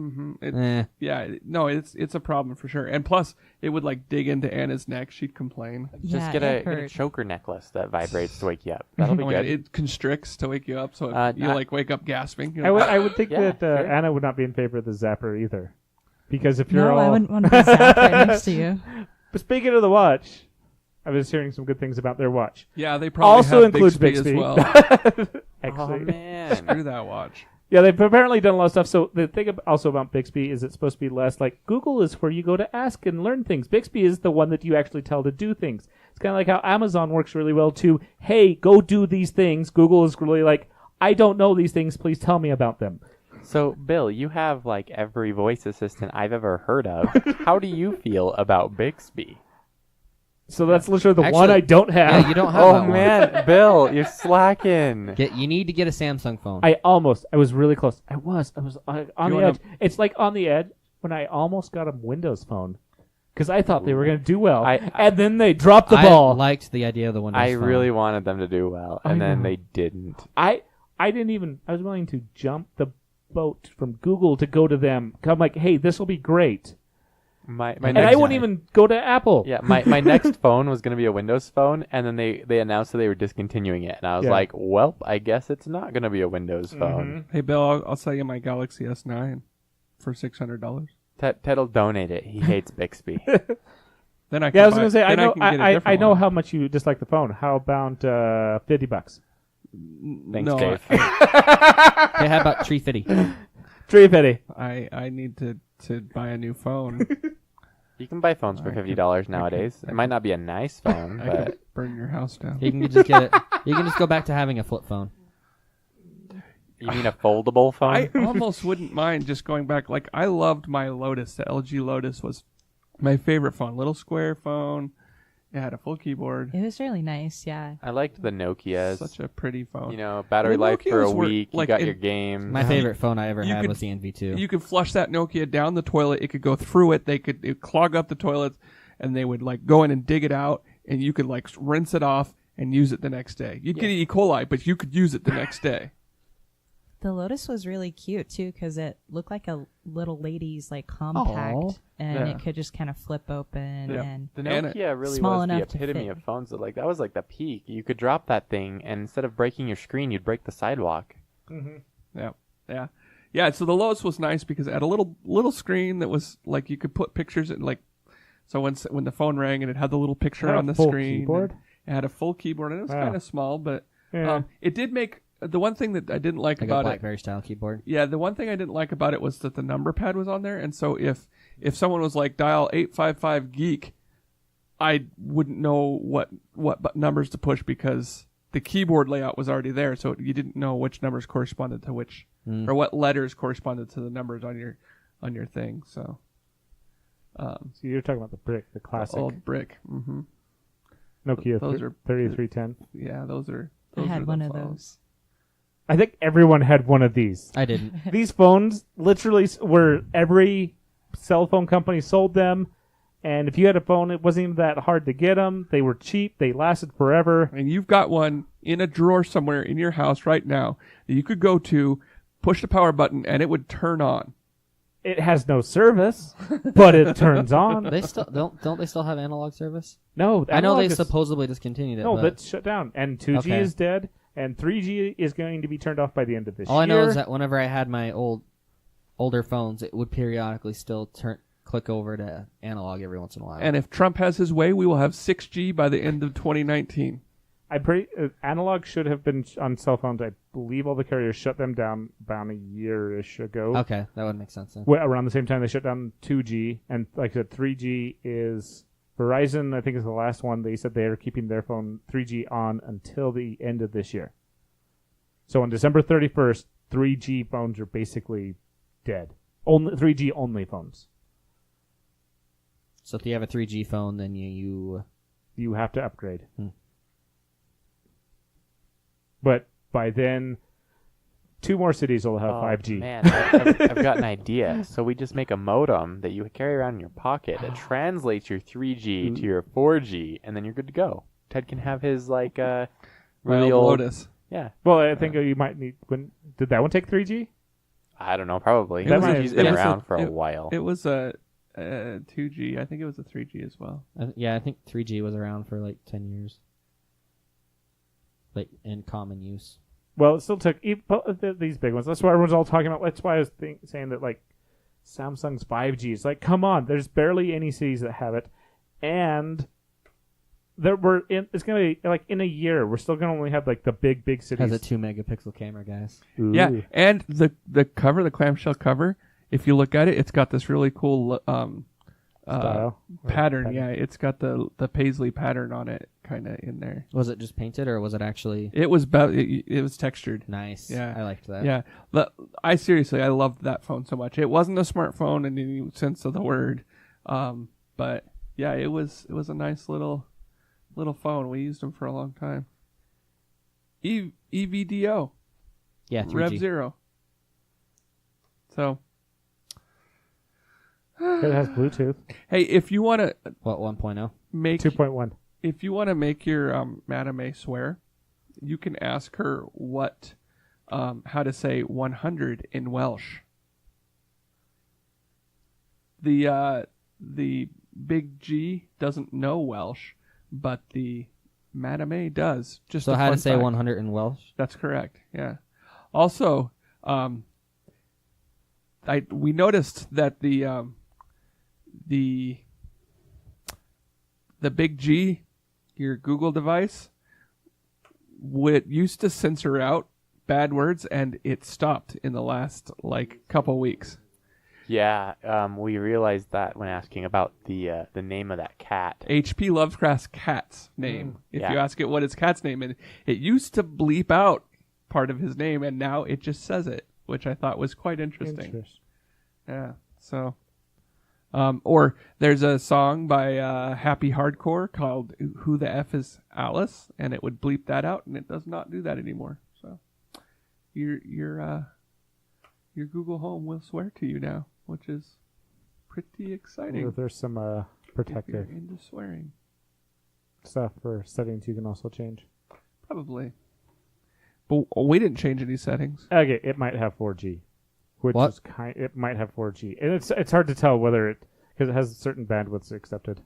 It's a problem for sure. And plus, it would like dig into Anna's neck. She'd complain. Just get a choker necklace that vibrates to wake you up. That'll be Oh, good. it constricts to wake you up, so you like wake up gasping. You I know? would, would think Yeah, that sure. Anna would not be in favor of the zapper either. Because if you're No, all... I wouldn't want to be zapped right next to you. But speaking of the watch, I was hearing some good things about their watch. Yeah, they probably Also have includes Bixby, Bixby. as well. Oh Actually. man. Screw that watch. Yeah, they've apparently done a lot of stuff. So the thing also about Bixby is it's supposed to be less like Google is where you go to ask and learn things. Bixby is the one that you actually tell to do things. It's kind of like how Amazon works really well too. Hey, go do these things. Google is really like, I don't know these things. Please tell me about them. So, Bill, you have like every voice assistant I've ever heard of. How do you feel about Bixby? So that's literally the Actually, one I don't have. Yeah, you don't have Oh that one. man, Bill, you're slacking. You need to get a Samsung phone. I was really close. I was on You the wanna- edge. It's like on the edge when I almost got a Windows phone because I thought they were going to do well, and then they dropped the ball. I liked the idea of the Windows I phone. really wanted them to do well, and I then know. they didn't. I didn't even. I was willing to jump the boat from Google to go to them. I'm like, hey, this will be great. And I wouldn't even go to Apple. Yeah, my next phone was going to be a Windows phone, and then they announced that they were discontinuing it. And I was like, well, I guess it's not going to be a Windows phone. Hey, Bill, I'll sell you my Galaxy S9 for $600. Ted'll donate it. He hates Bixby. Then I I was going to say, I know one. how much you dislike the phone. How about $50? Thanks, No, Dave. Okay, how about $350? $350. I need to buy a new phone. You can buy phones for $50 nowadays. It might not be a nice phone, I but could burn your house down. You can just get it. You can just go back to having a flip phone. you mean a foldable phone? I almost wouldn't mind just going back. Like, I loved my Lotus. The LG Lotus was my favorite phone. Little square phone. It had a full keyboard. It was really nice, yeah. I liked the Nokias. Such a pretty phone. You know, battery The life for a Nokias were, week. like, you got in- your games. My favorite phone I ever You had could- was the NV2. You could flush that Nokia down the toilet. It could go through it. It would clog up the toilets, and they would like go in and dig it out, and you could like rinse it off and use it the next day. You'd get E. coli, but you could use it the next day. The Lotus was really cute too because it looked like a little lady's like compact, Aw. and Yeah. it could just kind of flip open Yeah. and The And it- Nokia really small was the enough to epitome fit. of phones. That was like the peak. You could drop that thing, and instead of breaking your screen, you'd break the sidewalk. Yeah. So the Lotus was nice because it had a little screen that was like you could put pictures in. Like, so when the phone rang and it had the little picture Had a on the full screen. keyboard? It had a full keyboard, and it was Wow. kind of small, but Yeah. it did make the one thing that I didn't like like a about it. BlackBerry style keyboard. Yeah, the one thing I didn't like about it was that the number pad was on there, and so if someone was like dial 855 geek, I wouldn't know what numbers to push because the keyboard layout was already there, so you didn't know which numbers corresponded to which or what letters corresponded to the numbers on your thing. So, So you're talking about the brick, the classic old brick. Mm-hmm. Nokia those are 3310. Yeah, those are. I Those are had the one of phones. those. I think everyone had one of these. I didn't. These phones literally were every cell phone company sold them, and if you had a phone, it wasn't even that hard to get them. They were cheap. They lasted forever. And you've got one in a drawer somewhere in your house right now that you could go to, push the power button, and it would turn on. It has no service, but it turns on. They still don't they still have analog service? No, I know analog they is- supposedly discontinued it. No, but that's shut down. And 2G Okay. is dead, and 3G is going to be turned off by the end of this all year. I know is that whenever I had my older phones, it would periodically still click over to analog every once in a while. And if Trump has his way, we will have 6G by the end of 2019. Analog should have been on cell phones. I believe all the carriers shut them down about a year-ish ago. okay, that would make sense then. Around the same time they shut down 2G, and like I said, 3G is Verizon. I think is the last one. They said they are keeping their phone 3G on until the end of this year. So on December 31st, 3G phones are basically dead. Only 3G only phones. So if you have a 3G phone, then you You have to upgrade. Hmm. But by then, 2 more cities will have 5G. Man, I've got an idea. So we just make a modem that you carry around in your pocket that translates your 3G to your 4G, and then you're good to go. Ted can have his really Wild old Lotus. Yeah. Well, I think you might need. Did that one take 3G? I don't know. Probably. That might- He's been it was around for a while. It was a 2G. I think it was a 3G as well. I think 3G was around for like 10 years. Like in common use. Well, it still took these big ones. That's why everyone's all talking about. That's why I was saying that like Samsung's 5G. It's like, come on, there's barely any cities that have it, and it's gonna be like in a year we're still gonna only have like the big cities. Has a 2 megapixel camera, guys. Ooh. Yeah, and the cover, the clamshell cover, if you look at it, it's got this really cool Style. pattern. Yeah, it's got the paisley pattern on it, kind of in there. Was it just painted or was it actually It was it was textured. nice? Yeah. I liked that. Yeah, I loved that phone so much. It wasn't a smartphone in any sense of the word, but yeah, it was a nice little phone. We used them for a long time. EVDO, Yeah, 3G. Rev Zero. So It has Bluetooth. hey, if you want to What, 1.0? make 2.1. if you want to make your Madame A swear, you can ask her what how to say 100 in Welsh. The big G doesn't know Welsh, but the Madame A does. Just so a how fun to say fact. 100 in Welsh? That's correct. Yeah. Also, we noticed that the big G, your Google device, used to censor out bad words, and it stopped in the last couple weeks. Yeah, we realized that when asking about the name of that cat. H.P. Lovecraft's cat's name. If Yeah. you ask it what his cat's name is, it used to bleep out part of his name, and now it just says it, which I thought was quite interesting. Yeah. So, or there's a song by Happy Hardcore called "Who the F is Alice," and it would bleep that out, and it does not do that anymore. So, your Google Home will swear to you now, which is pretty exciting. Or there's some If protective you're into swearing, stuff for settings you can also change. probably. But we didn't change any settings. Okay, it might have 4G, which What? is it might have 4G, and it's hard to tell whether because it has certain bandwidths accepted.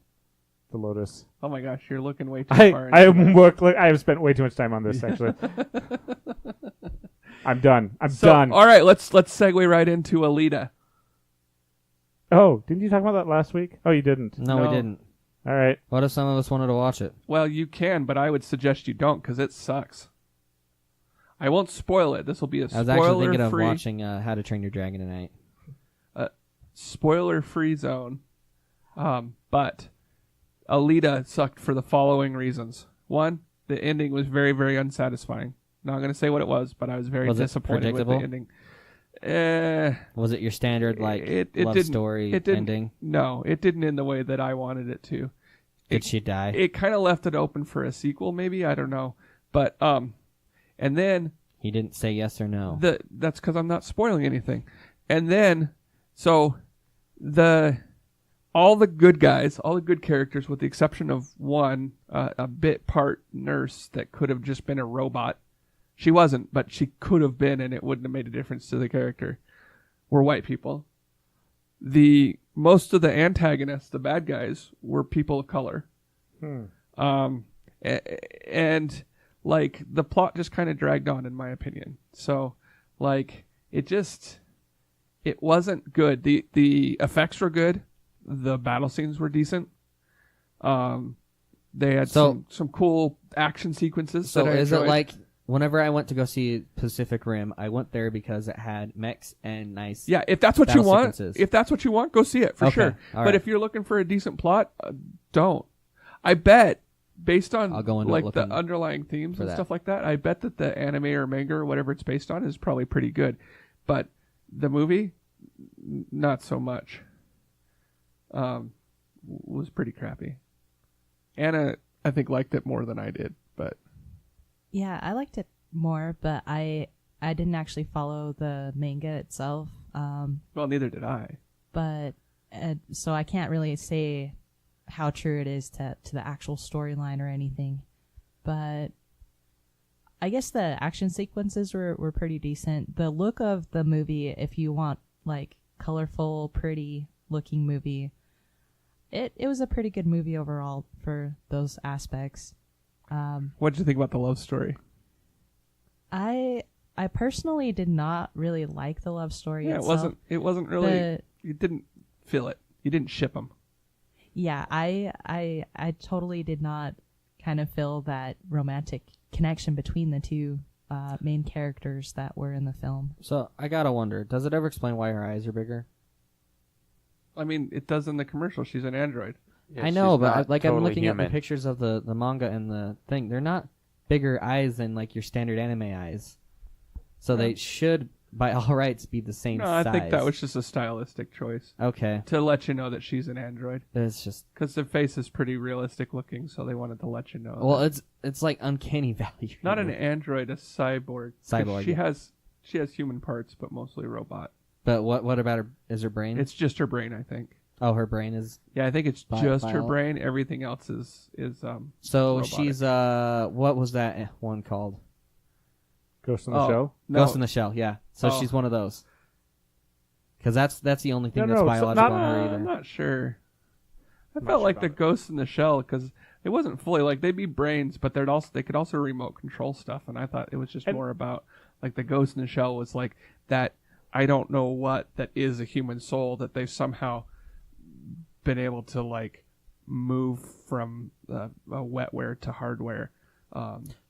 The Lotus. Oh my gosh, you're looking way too far. I into that. I have spent way too much time on this actually. I'm done. I'm So, done. All right, let's segue right into Alita. Oh, didn't you talk about that last week? Oh, you didn't. No, we didn't. All right. What if some of us wanted to watch it? Well, you can, but I would suggest you don't because it sucks. I won't spoil it. This will be a I was actually thinking of spoiler-free, watching How to Train Your Dragon tonight. spoiler-free zone. But Alita sucked for the following reasons. One, the ending was very, very unsatisfying. Not going to say what it was, but I was very Was it disappointed with the ending. Was it your standard love didn't- story it didn't- ending? No, it didn't end the way that I wanted it to. Did she die? It kind of left it open for a sequel, maybe. I don't know. But, and then He didn't say yes or no. that's because I'm not spoiling anything. And then, so all the good guys, all the good characters, with the exception of one, a bit part nurse that could have just been a robot. She wasn't, but she could have been, and it wouldn't have made a difference to the character. Were white people. Most of the antagonists, the bad guys, were people of color. And the plot just kind of dragged on, in my opinion. So, it wasn't good. The effects were good. The battle scenes were decent. They had some cool action sequences. So that I is it enjoyed. like whenever I went to go see Pacific Rim, I went there because it had mechs and nice. Yeah, if that's what you battle want, sequences. go see it for Okay, sure. all But right. if you're looking for a decent plot, don't. I bet, based on I'll go into the looking underlying themes for and that. stuff like that, I bet that the anime or manga or whatever it's based on is probably pretty good. But the movie, not so much. Was pretty crappy. Anna, I think, liked it more than I did, but Yeah, I liked it more, but I didn't actually follow the manga itself. well, neither did I. But so I can't really say how true it is to the actual storyline or anything. But I guess the action sequences were pretty decent. The look of the movie, if you want colorful, pretty looking movie, it was a pretty good movie overall for those aspects. What did you think about the love story? I personally did not really like the love story Yeah, itself. it wasn't really. You didn't feel it. You didn't ship them. Yeah, I totally did not kind of feel that romantic connection between the two main characters that were in the film. So I gotta wonder, does it ever explain why her eyes are bigger? I mean, it does in the commercial. She's an android. Yeah, I know, she's but not I'm totally looking at human. the pictures of the manga and the thing. They're not bigger eyes than your standard anime eyes. So they should, by all rights, be the same No, size. I think that was just a stylistic choice Okay. to let you know that she's an android. It's just Because the face is pretty realistic looking, so they wanted to let you know. well, that. it's like uncanny valley. Not an android, a cyborg. 'Cause Cyborg, She yeah. has human parts, but mostly robot. But what about her? Is her brain? It's just her brain, I think. Oh, her brain is. Yeah, I think it's Bi- just her bio- brain. Everything else is So robotic. she's what was that one called? Ghost in the Shell. No. Ghost in the Shell, yeah. So Oh. she's one of those. Because that's the only thing No, that's so biological not- on her I'm either. not sure. I I'm not felt sure like the about it. Ghost in the Shell because it wasn't fully like they'd be brains, but they could also remote control stuff, and I thought it was just And- more about like the Ghost in the Shell was like that. I don't know what that is a human soul that they've somehow been able to like move from a wetware to hardware.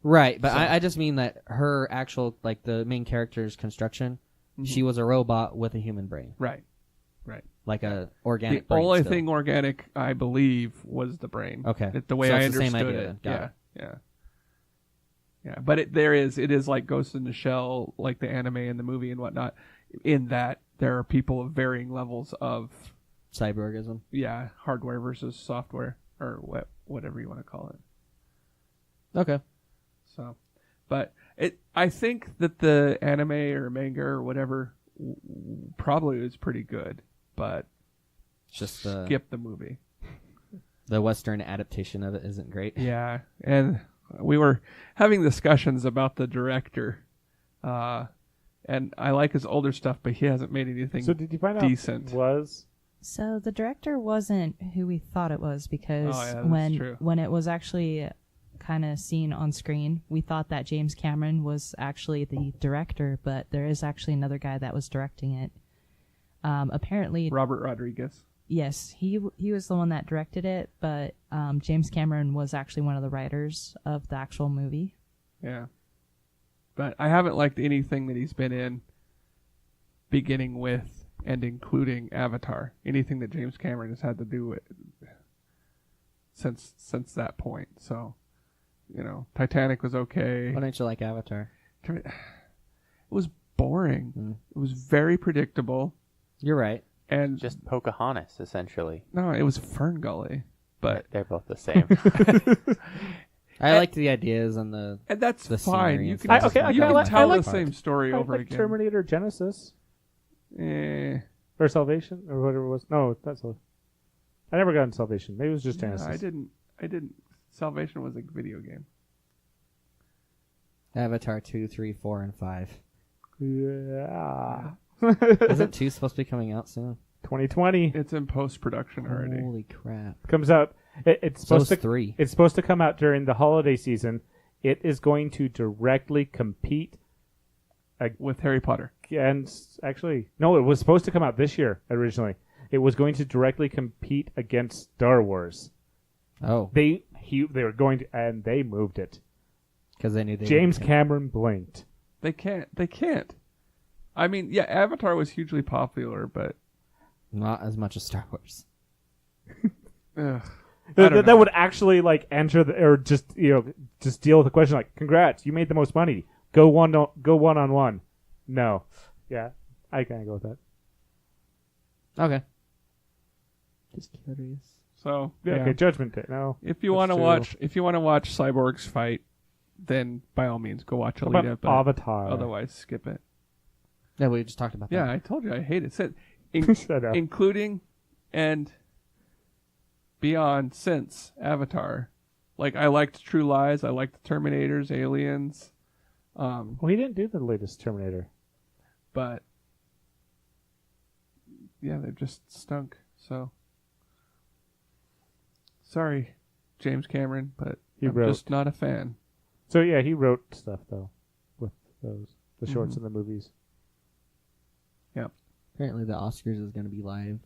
Right, but So- I just mean that her actual, like, the main character's construction, she was a robot with a human brain. Right. Like a organic The brain only still. thing organic, I believe, was the brain. Okay. The way So I it's the same understood idea it. then. Got it. Yeah. But it is like Ghost in the Shell, like the anime and the movie and whatnot, in that there are people of varying levels of, Cyborgism. hardware versus software, or whatever you want to call it. Okay. So, but I think that the anime or manga or whatever probably is pretty good, but It's just the skip the movie. Western adaptation of it isn't great. Yeah, and we were having discussions about the director, and I like his older stuff, but he hasn't made anything So did you find out decent. it was? So the director wasn't who we thought it was because Oh, yeah, that's true. when it was actually kind of seen on screen, we thought that James Cameron was actually the director, but there is actually another guy that was directing it. Apparently, Robert Rodriguez. yes, he was the one that directed it, but James Cameron was actually one of the writers of the actual movie. Yeah. But I haven't liked anything that he's been in, beginning with and including Avatar. Anything that James Cameron has had to do with since that point. So, Titanic was okay. Why don't you like Avatar? It was boring. It was very predictable. You're right. And Just Pocahontas, essentially. no, it was Fern Gully. But They're both the same. I liked the ideas and the and that's the fine. scenery You and can, stuff. okay, I you kinda can like- tell I the like- same story over like again. Terminator Genesis or Salvation or whatever it was. No, that's all. I never got into Salvation. Maybe it was just Yeah, Genesis. I didn't. Salvation was a video game. Avatar 2, 3, 4, and 5. Yeah. Isn't 2 supposed to be coming out soon? 2020 It's in post production already. Holy crap. comes out. It's So supposed is to. 3. It's supposed to come out during the holiday season. It is going to directly compete With Harry Potter. against. Actually, no, it was supposed to come out this year originally. It was going to directly compete against Star Wars. Oh, They were going to, and they moved it. because they knew they James wouldn't Cameron blinked. They can't. I mean, yeah, Avatar was hugely popular, but not as much as Star Wars. ugh, That would actually like answer or just deal with the question like, congrats, you made the most money. Go one on one. No, yeah, I can't go with that. Okay. Just curious. so Yeah, yeah. okay, Judgment Day. No, If you That's want to true. watch cyborgs fight, then by all means go watch How Alita. about But Avatar? otherwise, skip it. Yeah, we just talked about that. Yeah, I told you I hate it. Said, I know. including and beyond since Avatar. Like I liked True Lies, I liked Terminators, Aliens, Well, he didn't do the latest Terminator. but yeah, they've just stunk. So sorry, James Cameron, but He I'm wrote. just not a fan. So yeah, he wrote stuff though with the shorts Mhm. and the movies. Apparently the Oscars is going to be live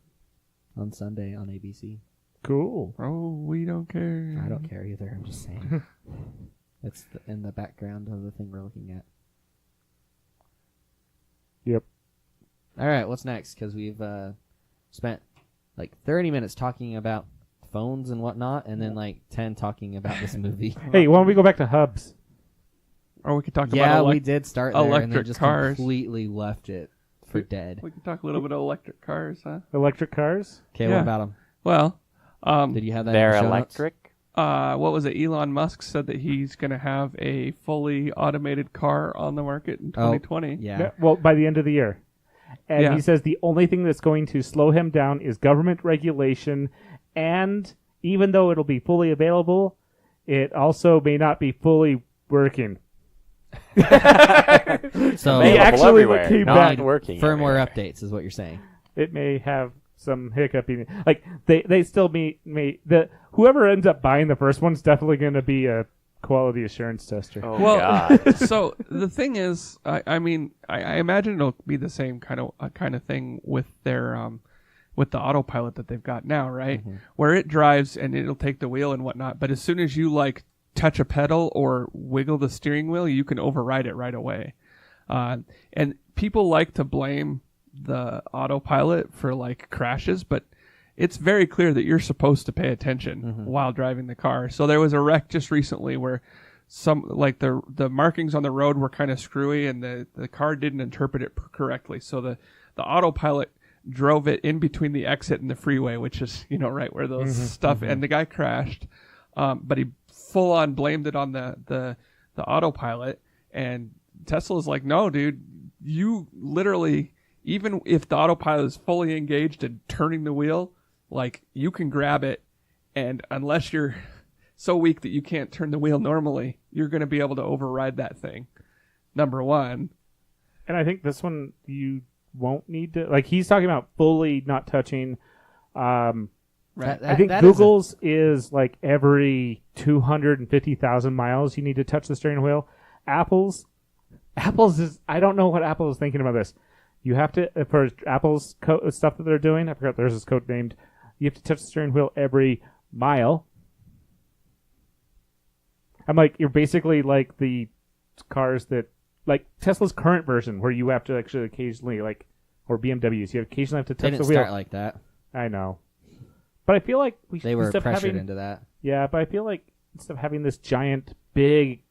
on Sunday on ABC. Cool. Oh, we don't care. I don't care either. I'm just saying. It's in the background of the thing we're looking at. Yep. All right, what's next? Because we've spent like 30 minutes talking about phones and whatnot, and then like 10 talking about this movie. Hey, why don't we go back to hubs? Or we could talk Yeah, about we did start there, and then electric just cars. completely left it for dead. We could talk a little bit of electric cars, huh? Electric cars? Okay, Yeah. what about them? Well, Did you have that? in They're the show notes? electric. what was it? Elon Musk said that he's going to have a fully automated car on the market in 2020. Yeah. Well, by the end of the year. And Yeah. he says the only thing that's going to slow him down is government regulation, and even though it'll be fully available, it also may not be fully working. So They Available actually everywhere, came not back. working. firmware everywhere. updates is what you're saying. It may have some hiccup. Like they still may the whoever ends up buying the first one's definitely going to be a quality assurance tester. Oh Well, God. so the thing is, I mean, I imagine it'll be the same kind of thing with their with the autopilot that they've got now, right? Where it drives and it'll take the wheel and whatnot, but as soon as you like touch a pedal or wiggle the steering wheel, you can override it right away. And people like to blame the autopilot for like crashes, but it's very clear that you're supposed to pay attention while driving the car. So there was a wreck just recently where some like the markings on the road were kind of screwy and the car didn't interpret it correctly. So the autopilot drove it in between the exit and the freeway, which is, right where those stuff, and the guy crashed. But he full on blamed it on the autopilot, and Tesla's like, no, dude, you literally, even if the autopilot is fully engaged and turning the wheel, like you can grab it, and unless you're so weak that you can't turn the wheel normally, you're going to be able to override that thing. Number one. And I think this one you won't need to, like, he's talking about fully not touching. Right. I think Google's is like every 250,000 miles you need to touch the steering wheel. Apple's is, I don't know what Apple is thinking about this. You have to, for Apple's stuff that they're doing, I forgot there's this code named, you have to touch the steering wheel every mile. I'm like, you're basically like the cars that, like Tesla's current version, where you have to actually occasionally, like, or BMWs, you occasionally have to They touch didn't the wheel. start like that. I know. But I feel like They were instead of pressured having, into that. yeah, but I feel like instead of having this giant, big,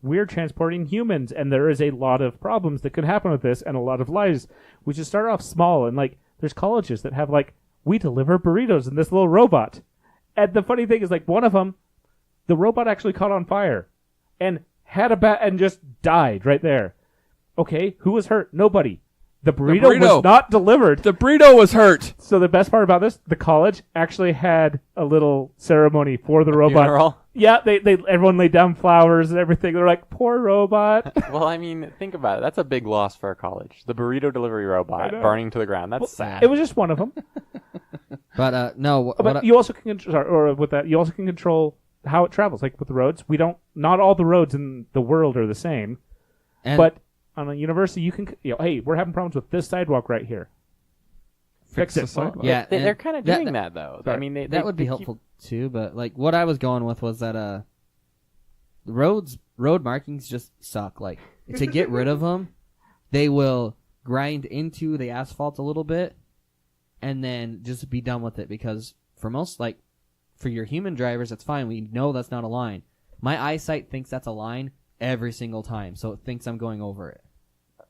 we're transporting humans, and there is a lot of problems that could happen with this, and a lot of lives. We should start off small, and like, there's colleges that have like, we deliver burritos in this little robot. And the funny thing is, like, one of them, the robot actually caught on fire, and had a and just died right there. Okay, who was hurt? Nobody. The burrito was not delivered. The burrito was hurt. So the best part about this, the college actually had a little ceremony for the robot. Funeral? Yeah, they everyone laid down flowers and everything. They're like, poor robot. Well, I mean, think about it. That's a big loss for a college. The burrito delivery robot burning to the ground. That's sad. It was just one of them. But no, But you also can you also can control how it travels. Like with the roads, not all the roads in the world are the same. But on a university, you can, hey, we're having problems with this sidewalk right here. Fix the it. sidewalk. yeah, They're kind of doing that, though. Sorry. I mean, that would be helpful too. But like, what I was going with was that the road markings just suck. Like, to get rid of them, they will grind into the asphalt a little bit, and then just be done with it. Because for most, like, for your human drivers, that's fine. We know that's not a line. My eyesight thinks that's a line every single time, so it thinks I'm going over it.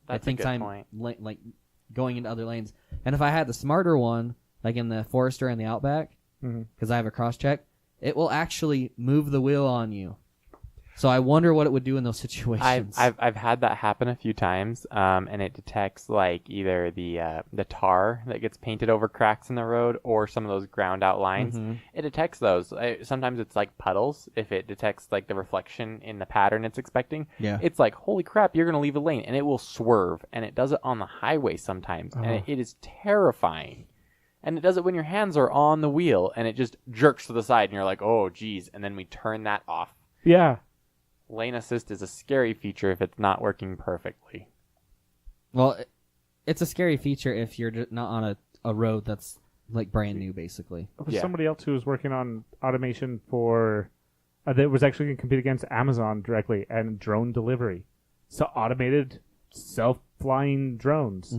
That's it thinks a good I'm point. like going into other lanes. And if I had the smarter one, like in the Forester and the Outback, because I have a cross check, it will actually move the wheel on you. So I wonder what it would do in those situations. I've had that happen a few times, and it detects like either the tar that gets painted over cracks in the road or some of those ground out lines. It detects those. Sometimes it's like puddles. If it detects like the reflection in the pattern it's expecting, it's like, holy crap, you're gonna leave a lane, and it will swerve. And it does it on the highway sometimes, and it is terrifying. And it does it when your hands are on the wheel, and it just jerks to the side, and you're like, oh geez, and then we turn that off. Yeah. Lane assist is a scary feature if it's not working perfectly. Well, it's a scary feature if you're not on a road that's like brand new, basically. For somebody else who was working on automation for that was actually going to compete against Amazon directly and drone delivery. So automated self-flying drones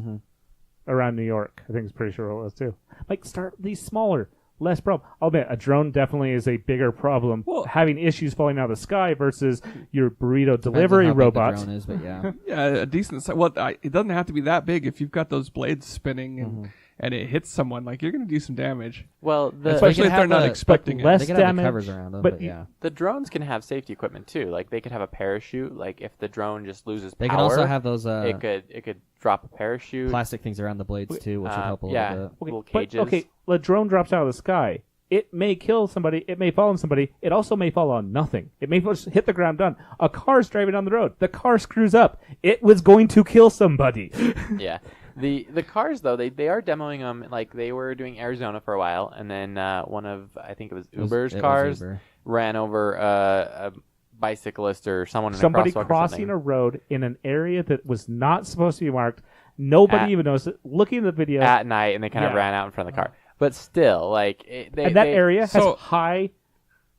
around New York. I think it's pretty sure it was too. Like, start these smaller. Less problem. I'll admit, a drone definitely is a bigger problem. Well, having issues falling out of the sky versus your burrito Depends on delivery how big robot. the drone is, but yeah. Yeah, a decent size. Well, it doesn't have to be that big. If you've got those blades spinning and it hits someone, like, you're going to do some damage. Well, Especially if they're not expecting it. less They can have the damage, covers around them, but but yeah. the drones can have safety equipment too. Like they could have a parachute. Like if the drone just loses They power, can also have those it could drop a parachute. plastic things around the blades too, which would help a yeah. little bit. Little But, cages. okay, the drone drops out of the sky. It may kill somebody. It may fall on somebody. It also may fall on nothing. It may just hit the ground, done. A car's driving down the road. The car screws up. It was going to kill somebody. Yeah. The cars, though, they are demoing them. Like, they were doing Arizona for a while, and then one of, I think it was Uber's cars ran over a bicyclist or someone in a crosswalk Somebody or something. crossing a road in an area that was not supposed to be marked. Nobody even noticed it. Looking at the video. At night, and they kind of ran out in front of the car. But still, like... and that area has high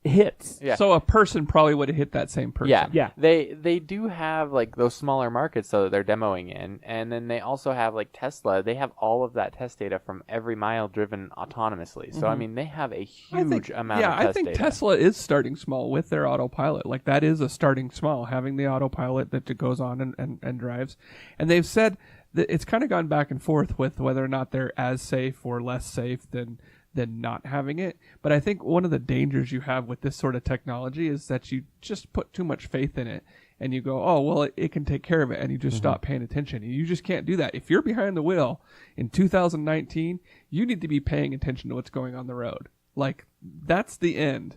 hits. Yeah. So a person probably would have hit that same person. Yeah. They do have, like, those smaller markets, though, that they're demoing in. And then they also have, like, Tesla. They have all of that test data from every mile driven autonomously. So, I mean, they have a huge amount of test data. I think Tesla is starting small with their autopilot. Like, that is a starting small, having the autopilot that goes on and drives. And they've said that it's kind of gone back and forth with whether or not they're as safe or less safe than not having it. But I think one of the dangers you have with this sort of technology is that you just put too much faith in it and you go, oh, well, it can take care of it, and you just stop paying attention. And you just can't do that. If you're behind the wheel in 2019, you need to be paying attention to what's going on the road. Like, that's the end.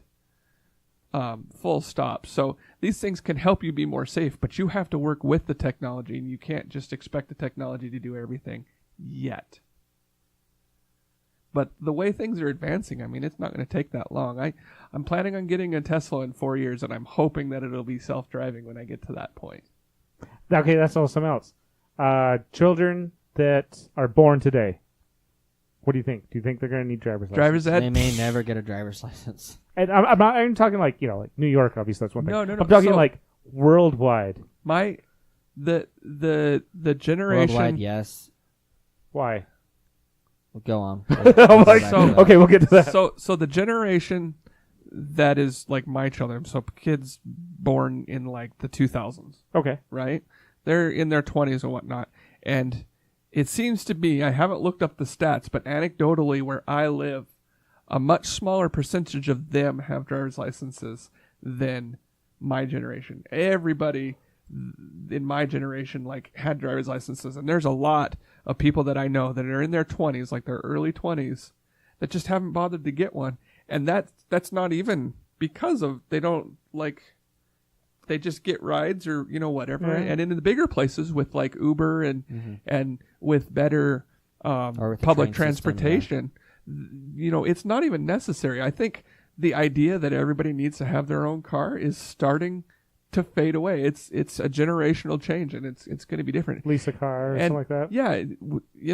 Full stop. So these things can help you be more safe, but you have to work with the technology, and you can't just expect the technology to do everything yet. But the way things are advancing, I mean, it's not going to take that long. I'm planning on getting a Tesla in 4 years, and I'm hoping that it'll be self-driving when I get to that point. Okay, that's all something else. Children that are born today. What do you think? Do you think they're going to need driver's license? Driver's ed? They may never get a driver's license. And I'm not even talking like, like New York, obviously, that's one thing. No. I'm talking like worldwide. The generation... Worldwide, yes. Why? Well, go on. I'm like, okay, we'll get to that. So the generation that is like my children, so kids born in like the 2000s, Okay. right? They're in their 20s and whatnot. And it seems to be, I haven't looked up the stats, but anecdotally where I live, a much smaller percentage of them have driver's licenses than my generation. Everybody in my generation like had driver's licenses, and there's a lot of people that I know that are in their 20s, like their early 20s, that just haven't bothered to get one. And that's not even because of they just get rides or whatever. Yeah. And in the bigger places with like Uber and with better with public train system, transportation, it's not even necessary. I think the idea that everybody needs to have their own car is starting to fade away. It's a generational change, and it's going to be different. Lease a car or And, something like that. Yeah,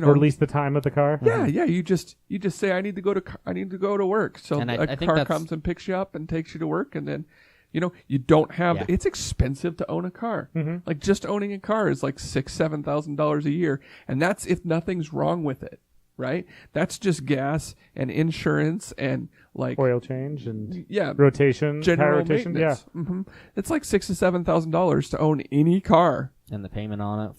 Or lease the time of the car. Yeah. You just say I need to go to work. So And I a think car that's- comes and picks you up and takes you to work, and then you don't have. Yeah. It's expensive to own a car. Mm-hmm. Like just owning a car is like $6,000-7,000 a year, and that's if nothing's wrong with it. Right? That's just gas and insurance and like Oil change and general rotation, tire rotation. maintenance. It's like $6,000 to $7,000 to own any car. And the payment on it.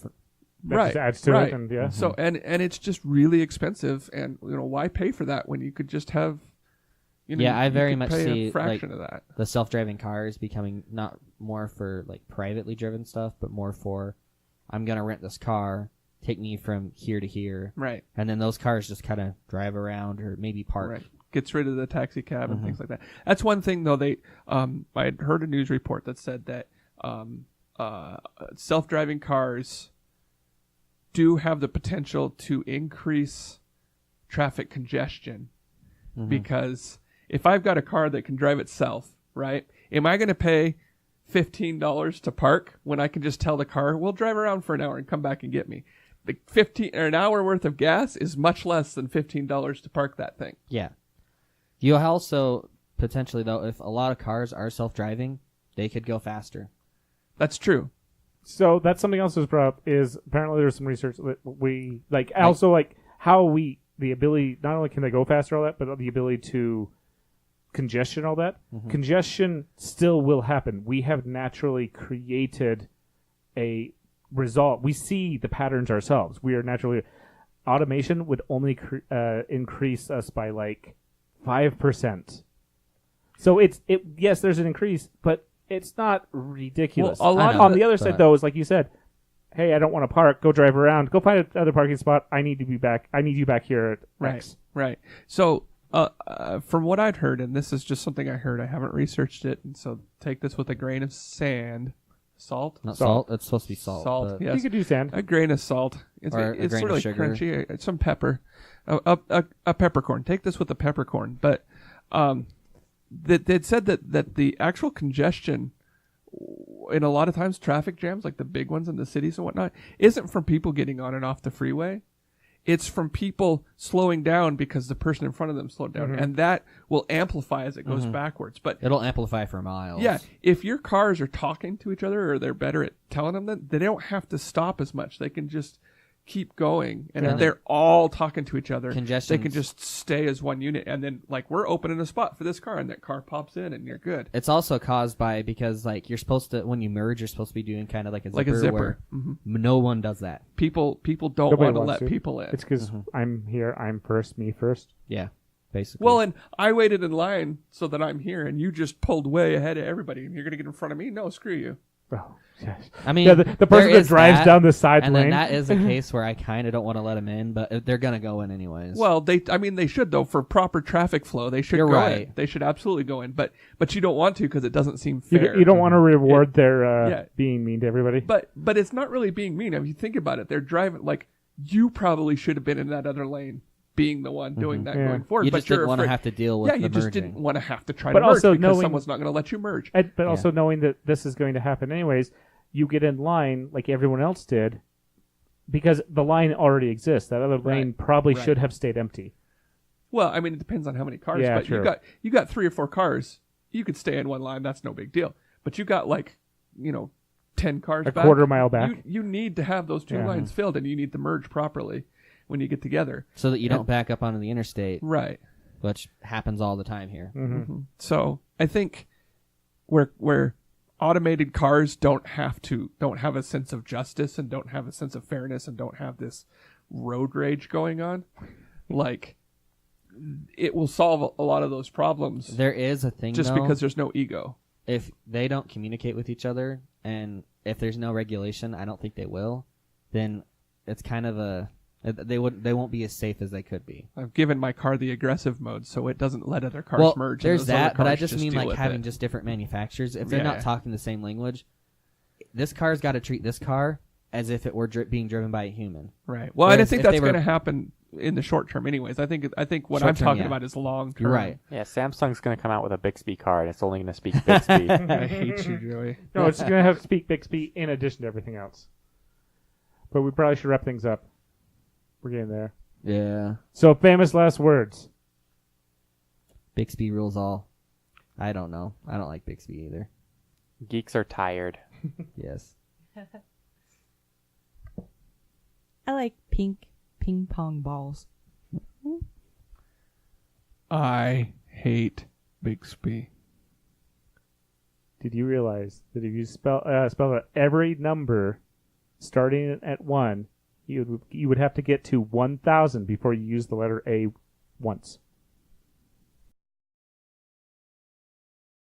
That Right. just adds to right. it. And yeah. So and it's just really expensive, and why pay for that when you could just have I very could much pay see a fraction of that. the self-driving cars becoming not more for like privately driven stuff, but more for I'm gonna rent this car, take me from here to here, Right. and then those cars just kind of drive around or maybe park. Right. Gets rid of the taxi cab and things like that. That's one thing though. I had heard a news report that said that self-driving cars do have the potential to increase traffic congestion because if I've got a car that can drive itself, right? Am I going to pay $15 to park when I can just tell the car, we'll drive around for an hour and come back and get me? The an hour worth of gas is much less than $15 to park that thing. Yeah. You also potentially though, if a lot of cars are self-driving, they could go faster. That's true. So that's something else that was brought up is apparently there's some research that we also like how the ability, not only can they go faster, all that, but the ability to congestion, all that. Congestion still will happen. We have naturally created a result. We see the patterns ourselves. We are naturally, automation would only increase us by like 5%. So yes, there's an increase, but it's not ridiculous. Well, on the other side, though, is like you said, hey, I don't want to park. Go drive around. Go find another parking spot. I need to be back. I need you back here at X. Right. So From what I'd heard, and this is just something I heard, I haven't researched it, and so take this with a grain of salt. Not Salt. salt. It's supposed to be salt. Salt, but- yes. You could do sand. A grain of salt. It's Or a grain sort of of like sugar. crunchy. Some pepper. A peppercorn. Take this with a peppercorn. But they'd said that the actual congestion in a lot of times traffic jams, like the big ones in the cities and whatnot, isn't from people getting on and off the freeway. It's from people slowing down because the person in front of them slowed down. And that will amplify as it goes backwards. But It'll amplify for miles. yeah, if your cars are talking to each other or they're better at telling them that, they don't have to stop as much. They can just keep going. And if they're all talking to each other, they can Congestion's- just stay as one unit. And then, like, we're opening a spot for this car, and that car pops in, and you're good. It's also caused by because like you're supposed to when you merge, you're supposed to be doing kind of like a zipper. Like a zipper. Where Mhm. no one does that. People don't Nobody want to wants let to. people in. It's because I'm here. I'm first. Me first. Yeah, basically. Well, and I waited in line so that I'm here, and you just pulled way ahead of everybody, and you're going to get in front of me? No, screw you. Oh, yes. I mean, Yeah, the person there that is drives that, down the side and lane. then that is a case where I kind of don't want to let them in, but they're gonna go in anyways. Well, they should, though, for proper traffic flow. They should You're go right. in. They should absolutely go in. But you don't want to because it doesn't seem you, fair. you don't want to reward their yeah. being mean to everybody. But it's not really being mean. If you think about it, they're driving, like, you probably should have been in that other lane, being the one doing that Yeah. going forward. you but just didn't you're want to afraid. have to deal with Yeah, the you just merging. didn't want to have to try But to merge also because knowing- someone's not going to let you merge. But also knowing that this is going to happen anyways, you get in line like everyone else did because the line already exists. That other lane Right. probably Right. should have stayed empty. Well, I mean, it depends on how many cars. Yeah, but true. you got 3 or 4 cars. You could stay in one line. That's no big deal. But you got, like, 10 cars A back. quarter mile back. You need to have those 2 Yeah. lines filled, and you need to merge properly when you get together. so that you don't back up onto the interstate, Right. which happens all the time here. So I think where automated cars don't have a sense of justice and don't have a sense of fairness and don't have this road rage going on, like, it will solve a lot of those problems There is a thing just though, because there's no ego. if they don't communicate with each other and if there's no regulation, I don't think they will. Then it's kind of they won't be as safe as they could be. I've given my car the aggressive mode so it doesn't let other cars merge. and there's those other that, but I cars just mean deal like with having it. just different manufacturers. If they're Yeah, not yeah. talking the same language, this car's got to treat this car as if it were being driven by a human. Right. Well, and I Whereas think if that's they were- going to happen in the short term, anyways. I think what Short I'm term, talking yeah. about is long term. You're right. Yeah, Samsung's going to come out with a Bixby car, and it's only going to speak Bixby. I hate you, Joey. No, it's going to have to speak Bixby in addition to everything else. But we probably should wrap things up. We're getting there. Yeah. So, famous last words. Bixby rules all. I don't know. I don't like Bixby either. Geeks are tired. Yes. I like pink ping pong balls. I hate Bixby. Did you realize that if you spell out every number starting at 1, you would have to get to 1,000 before you use the letter A once?